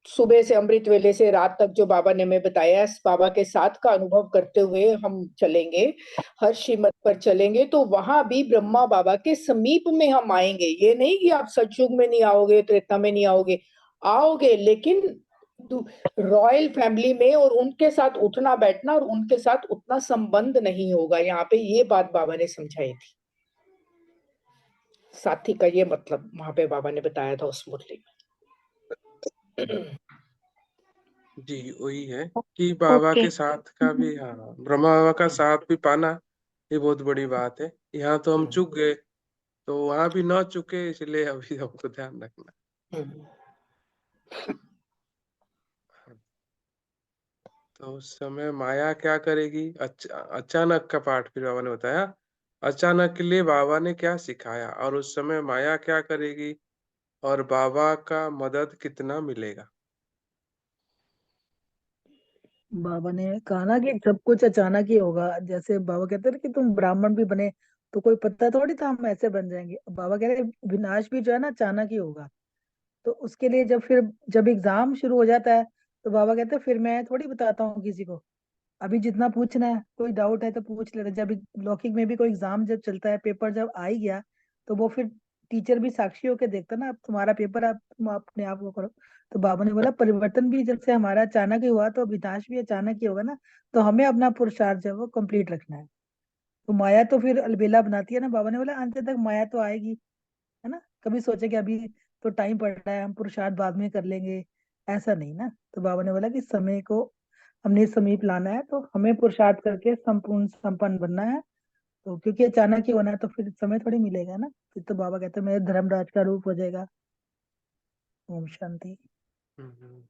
सुबह से अमृत वेले से रात तक जो बाबा ने हमें बताया, इस बाबा के साथ का अनुभव करते हुए हम चलेंगे, हर श्रीमत पर चलेंगे, तो वहां भी ब्रह्मा बाबा के समीप में हम आएंगे। ये नहीं कि आप सतयुग में नहीं आओगे, त्रेता में नहीं आओगे, आओगे, लेकिन रॉयल फैमिली में और उनके साथ उठना बैठना और उनके साथ उतना संबंध नहीं होगा। यहाँ पे ये बात बाबा ने समझाई थी, साथी का ये मतलब वहां पे बाबा ने बताया था उस मुरली में। जी वही है कि बाबा ओके के साथ का भी, हाँ, ब्रह्मा बाबा का साथ भी पाना ये बहुत बड़ी बात है। यहाँ तो हम चूक गए, तो वहां भी ना चुके, इसलिए अभी हमको ध्यान रखना। तो उस समय माया क्या करेगी? अचानक का पाठ फिर बाबा ने बताया, अचानक के लिए बाबा ने क्या सिखाया, और उस समय माया क्या करेगी, और बाबा का मदद कितना मिलेगा। बाबा ने कहा ना कि सब कुछ अचानक ही होगा। जैसे बाबा कहते हैं कि तुम ब्राह्मण भी बने तो कोई पता थोड़ी था हम ऐसे बन जाएंगे। बाबा कह रहे विनाश भी जो है ना अचानक ही होगा। तो उसके लिए जब एग्जाम शुरू हो जाता है तो बाबा कहते हैं फिर मैं थोड़ी बताता हूँ किसी को। अभी जितना पूछना है, कोई डाउट है तो पूछ लेते। जब लौकिक में भी कोई एग्जाम जब चलता है, पेपर जब आ ही गया, तो वो फिर टीचर भी साक्षी होके देखता ना, अब तुम्हारा पेपर, आप तुम अपने आप को करो। तो बाबा ने बोला परिवर्तन भी जब से हमारा अचानक ही हुआ तो विनाश भी अचानक ही होगा ना। तो हमें अपना पुरुषार्थ जो है वो कंप्लीट रखना है। तो माया तो फिर अलबेला बनाती है ना। बाबा ने बोला अंत तक माया तो आएगी, है ना। कभी सोचे कि अभी तो टाइम पड़ रहा है, हम पुरुषार्थ बाद में कर लेंगे, ऐसा नहीं ना। तो बाबा ने बोला कि समय को हमने समीप लाना है, तो हमें पुरुषार्थ करके संपूर्ण संपन्न बनना है। तो क्योंकि अचानक ही होना है तो फिर समय थोड़ी मिलेगा ना। फिर तो बाबा कहते हैं मेरे धर्मराज का रूप हो जाएगा। ओम शांति। हम्म।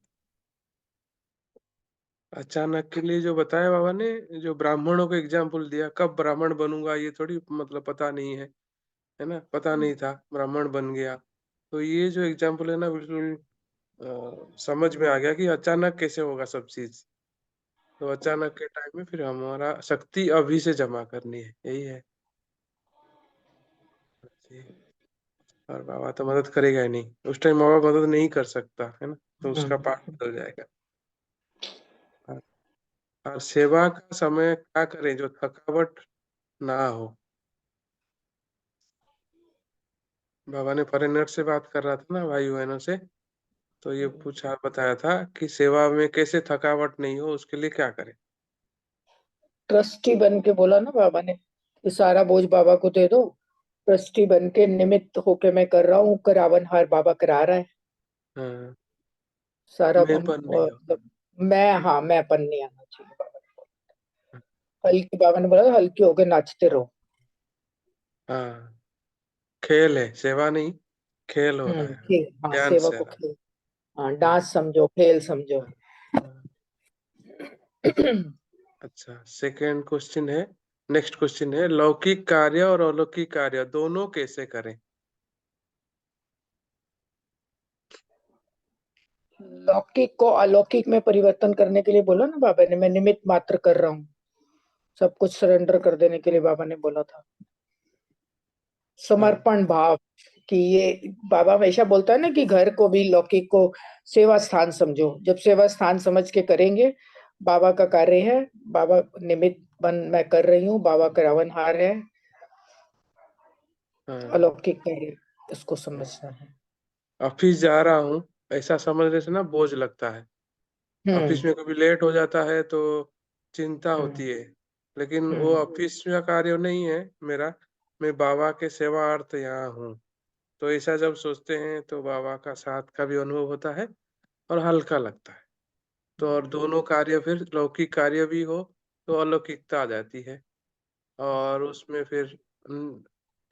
अचानक के लिए जो बताया बाबा ने, जो ब्राह्मणों को एग्जाम्पल दिया, कब ब्राह्मण बनूंगा ये थोड़ी मतलब पता नहीं है ना, पता नहीं था, ब्राह्मण बन गया। तो ये जो एग्जाम्पल है ना, बिल्कुल समझ में आ गया कि अचानक कैसे होगा सब चीज। तो अचानक के टाइम में फिर हमारा शक्ति अभी से जमा करनी है, यही है जी। और बाबा तो मदद करेगा ही नहीं, उस टाइम बाबा मदद नहीं कर सकता है ना, तो उसका पाठ बदल जाएगा। और सेवा का समय क्या करें जो थकावट ना हो। बाबा ने फॉरेनर से बात कर रहा था ना, भाई बहनों से, तो ये पूछा बताया था कि सेवा में कैसे थकावट नहीं हो, उसके लिए क्या करें। ट्रस्टी बन के बोला ना बाबा ने कि सारा बोझ बाबा को दे दो। ट्रस्टी बन के निमित्त होके मैं कर रहा हूँ, करावन हार बाबा करा रहा है हाँ, सारा। मैं पर नहीं हो। मतलब मैं अपन नहीं आना चाहिए। बाबा ने हल्की, बाबा ने बोला हल्की होके नाचते रहो। हाँ, खेल है, सेवा नहीं, खेल हो रहा है, खेल, हाँ, ध्यान सेवा से को रहा। खेल, हाँ, डांस समझो, खेल समझो। हाँ। अच्छा, सेकंड क्वेश्चन है, नेक्स्ट क्वेश्चन है, लौकिक कार्य और अलौकिक कार्य दोनों कैसे करें। लौकिक को अलौकिक में परिवर्तन करने के लिए बोला ना बाबा ने, मैं निमित्त मात्र कर रहा हूँ। सब कुछ सरेंडर कर देने के लिए बाबा ने बोला था। समर्पण भाव कि ये बाबा हमेशा बोलता है ना कि घर को भी लौकिक को सेवा स्थान समझो। जब सेवा स्थान समझ के करेंगे, बाबा का कार्य है, बाबा निमित्त बन मैं कर रही हूँ, बाबा करावनहार है, हाँ, अलौकिक कार्य इसको समझना है। ऑफिस जा रहा हूँ ऐसा समझने से ना बोझ लगता है। ऑफिस हम्म में कभी लेट हो जाता है तो चिंता हम्म होती है, लेकिन वो हम्म ऑफिस का कार्य नहीं है मेरा, मैं बाबा के सेवार्थ यहाँ हूँ। तो ऐसा जब सोचते हैं तो बाबा का साथ का भी अनुभव होता है और हल्का लगता है। तो और दोनों कार्य, फिर लौकिक कार्य भी हो तो अलौकिकता आ जाती है, और उसमें फिर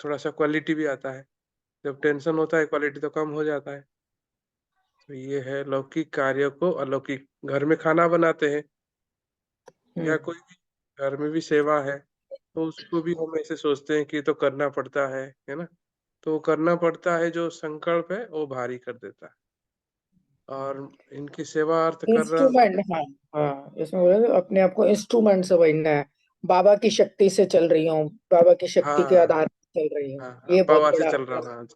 थोड़ा सा क्वालिटी भी आता है। जब टेंशन होता है क्वालिटी तो कम हो जाता है। तो ये है लौकिक कार्य को अलौकिक, घर में खाना बनाते हैं या हम्म कोई भी घर में भी सेवा है, तो उसको भी हम ऐसे सोचते हैं कि ये तो करना पड़ता है ना। तो करना पड़ता है, जो संकल्प है वो भारी कर देता है। और इनकी सेवा अर्थ कर रहा हूँ। इंस्ट्रूमेंट, हाँ हाँ, इसमें बोले अपने आप को इंस्ट्रूमेंट समझना है। बाबा की शक्ति से चल रही हूँ, बाबा की शक्ति के हाँ आधार पर चल रही हूँ। हाँ हाँ, ये बहुत पावर से बड़ा, चल रहा हूँ,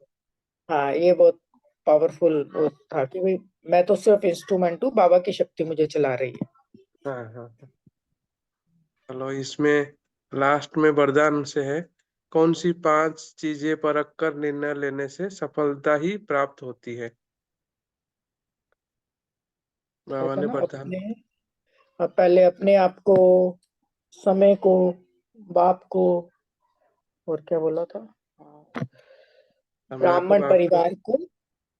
हाँ। हाँ, ये बहुत पावरफुल था कि भाई मैं तो सिर्फ इंस्ट्रूमेंट हूँ, बाबा की शक्ति मुझे चला रही है। हाँ हाँ। चलो इसमें लास्ट में वरदान से है, कौन सी 5 चीजें परख कर निर्णय लेने से सफलता ही प्राप्त होती है। बाबा होता ने ना वरदान। पहले अपने आप को, समय को, बाप को, और क्या बोला था, समय को, ब्राह्मण बाप को, परिवार को और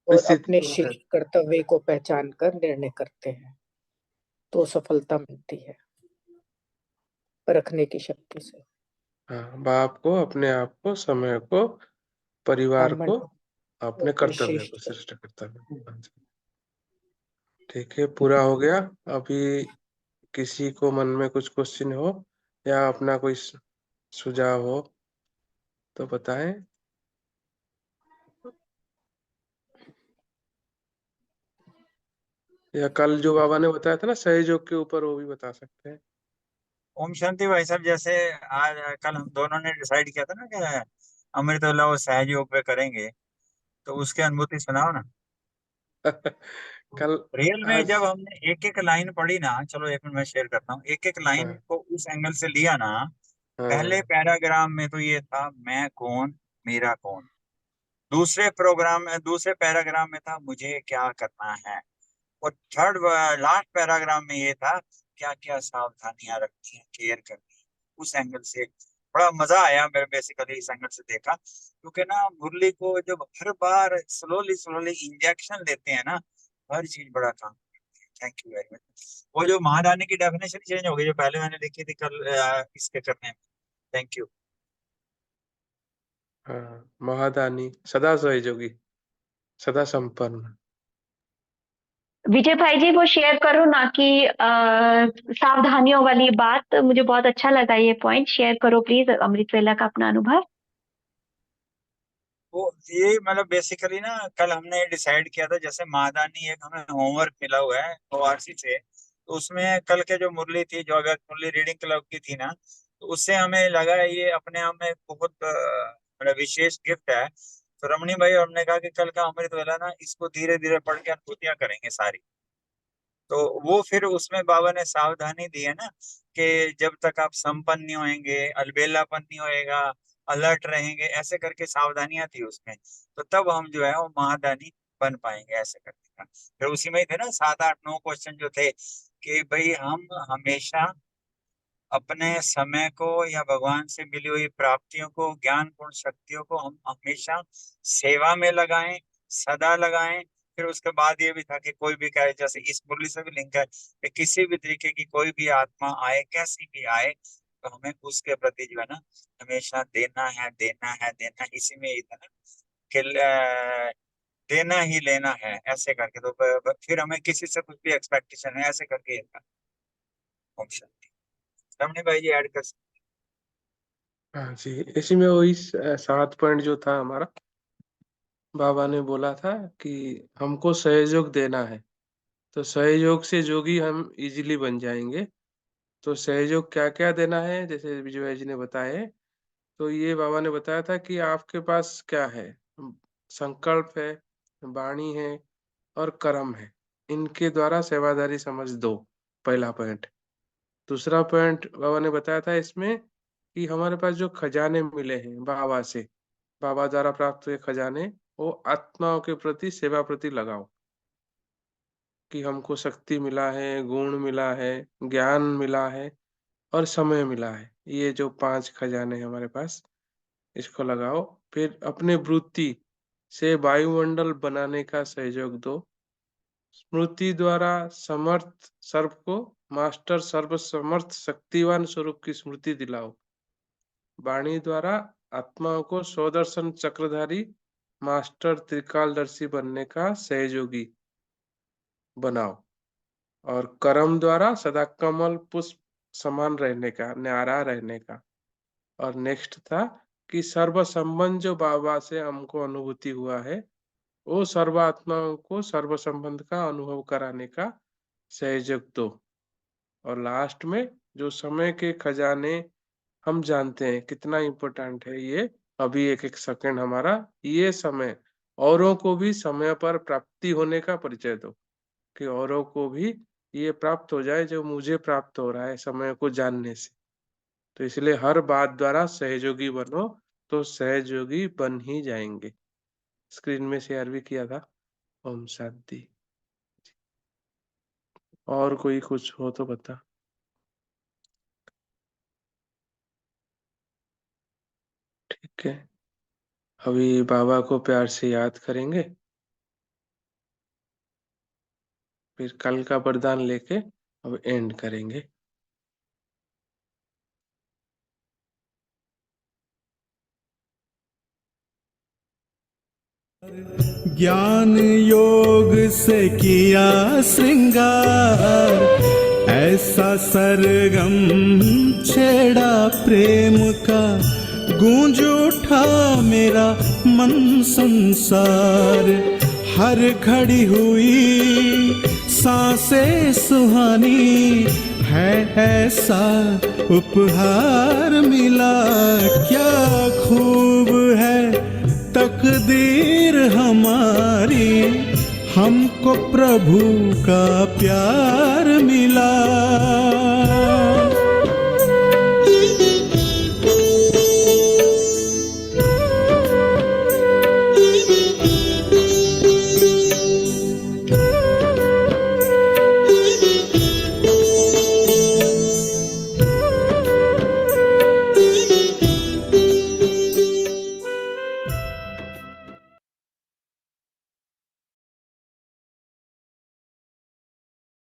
परिस्थिति अपने को है। श्री कर्तव्य को पहचान कर निर्णय करते हैं तो सफलता मिलती है परखने की शक्ति से। हाँ, बाप को, अपने आप को, समय को, परिवार ब्राह्मण को, को और अपने अपने कर्तव्य को, श्रेष्ठ को। श्रेष्ठ कर्तव्य। हाँ जी। ठीक है, पूरा हो गया। अभी किसी को मन में कुछ क्वेश्चन हो या अपना कोई सुझाव हो तो बताएं। या कल जो बाबा ने बताया था ना सहयोग के ऊपर, वो भी बता सकते हैं। ओम शांति भाई साहब, जैसे आज कल हम दोनों ने डिसाइड किया था ना कि अमृत वेला वो सहयोग पे करेंगे, तो उसकी अनुभूति सुनाओ ना। कल, रियल में आज, जब हमने एक एक लाइन पढ़ी ना, चलो एक मिनट मैं शेयर करता हूँ, एक एक लाइन हाँ को उस एंगल से लिया ना। पहले हाँ पैराग्राम में तो ये था मैं कौन, मेरा कौन। दूसरे पैराग्राम में था मुझे क्या करना है। और थर्ड लास्ट पैराग्राफ में ये था क्या क्या सावधानियां रखनी है, केयर करनी है। उस एंगल से बड़ा मजा आया मेरे, बेसिकली इस एंगल से देखा, क्योंकि ना मुरली को जब हर बार स्लोली स्लोली इंजेक्शन देते हैं ना, हर चीज बड़ा काम करती है। Thank you very much. वो जो महादानी की डेफिनेशन चेंज हो गई जो पहले मैंने लिखी थी कल इसके करने में। Thank you. हाँ, महादानी सदा सहयोगी, सदा संपन्न। विजय भाई जी वो शेयर करो ना कि सावधानियों वाली बात, मुझे बहुत अच्छा लगा ये पॉइंट, शेयर करो प्लीज अमृत वेला का अपना अनुभव। वो ये मतलब बेसिकली ना कल हमने डिसाइड किया था, जैसे महादानी एक हमें होमवर्क मिला हुआ है ओआरसी से, तो उसमें कल के जो मुरली थी, जो अगर मुरली रीडिंग क्लब की थी ना, तो उससे हमें लगा ये अपने आप में बहुत मतलब विशेष गिफ्ट है। तो रमणी भाई और हमने कहा कि कल का अमृत वेला ना इसको धीरे धीरे पढ़ के अनुभूतियां करेंगे सारी। तो वो फिर उसमें बाबा ने सावधानी दी है ना कि जब तक आप संपन्न नहीं होंगे, अलबेलापन नहीं होएगा, अलर्ट रहेंगे, ऐसे करके सावधानियां थी उसमें। तो तब हम जो है वो महादानी बन पाएंगे, ऐसे करके था। फिर उसी में ही थे ना 7 8 9 क्वेश्चन जो थे कि भाई हम हमेशा अपने समय को या भगवान से मिली हुई प्राप्तियों को, ज्ञान पूर्ण शक्तियों को हम हमेशा सेवा में लगाएं, सदा लगाएं। फिर उसके बाद ये भी था कि कोई भी कहे, जैसे इस मुरली से भी लिंक है कि किसी भी तरीके की कोई भी आत्मा आए, कैसी भी आए, तो हमें उसके प्रति जो है ना हमेशा देना है, देना है, देना है। इसी में ही था ना कि देना ही लेना है, ऐसे करके। तो फिर हमें किसी से कुछ भी एक्सपेक्टेशन है, ऐसे करके ये था। ओम शांति। रमणी भाई जी ऐड कर सकते हाँ जी, इसी में वही 7 पॉइंट जो था हमारा, बाबा ने बोला था कि हमको सहयोग देना है। तो सहयोग से जोगी हम इजीली बन जाएंगे। तो सहयोग क्या क्या देना है, जैसे विजय भाई जी ने बताया। तो ये बाबा ने बताया था कि आपके पास क्या है, संकल्प है, वाणी है और कर्म है। इनके द्वारा सेवादारी समझ दो, पहला पॉइंट। दूसरा पॉइंट बाबा ने बताया था इसमें कि हमारे पास जो खजाने मिले हैं बाबा से, बाबा द्वारा प्राप्त हुए खजाने, वो आत्माओं के प्रति, सेवा प्रति लगाओ। कि हमको शक्ति मिला है, गुण मिला है, ज्ञान मिला है और समय मिला है। ये जो 5 खजाने हैं हमारे पास, इसको लगाओ। फिर अपने वृत्ति से वायुमंडल बनाने का सहयोग दो। स्मृति द्वारा समर्थ सर्व को मास्टर सर्व समर्थ शक्तिवान स्वरूप की स्मृति दिलाओ। वाणी द्वारा आत्माओं को स्वदर्शन चक्रधारी मास्टर त्रिकालदर्शी बनने का सहयोगी बनाओ। और कर्म द्वारा सदा कमल पुष्प समान रहने का, न्यारा रहने का। और नेक्स्ट था कि सर्व संबंध जो बाबा से हमको अनुभूति हुआ है, वो सर्वात्माओं को सर्व संबंध का अनुभव कराने का सहयोग दो। और लास्ट में जो समय के खजाने, हम जानते हैं कितना इम्पोर्टेंट है ये। अभी एक एक सेकंड हमारा, ये समय औरों को भी समय पर प्राप्ति होने का परिचय दो। कि औरों को भी ये प्राप्त हो जाए जो मुझे प्राप्त हो रहा है समय को जानने से। तो इसलिए हर बात द्वारा सहयोगी बनो, तो सहयोगी बन ही जाएंगे। स्क्रीन में शेयर भी किया था। ओम शांति। और कोई कुछ हो तो बता। ठीक है, अभी बाबा को प्यार से याद करेंगे, फिर कल का वरदान लेके अब एंड करेंगे। ज्ञान योग से किया श्रृंगार, ऐसा सरगम छेड़ा प्रेम का, गूंज उठा मेरा मन संसार। हर घड़ी हुई सांसें सुहानी, है ऐसा उपहार मिला। क्या खूब है तकदीर हमारी, हमको प्रभु का प्यार मिला।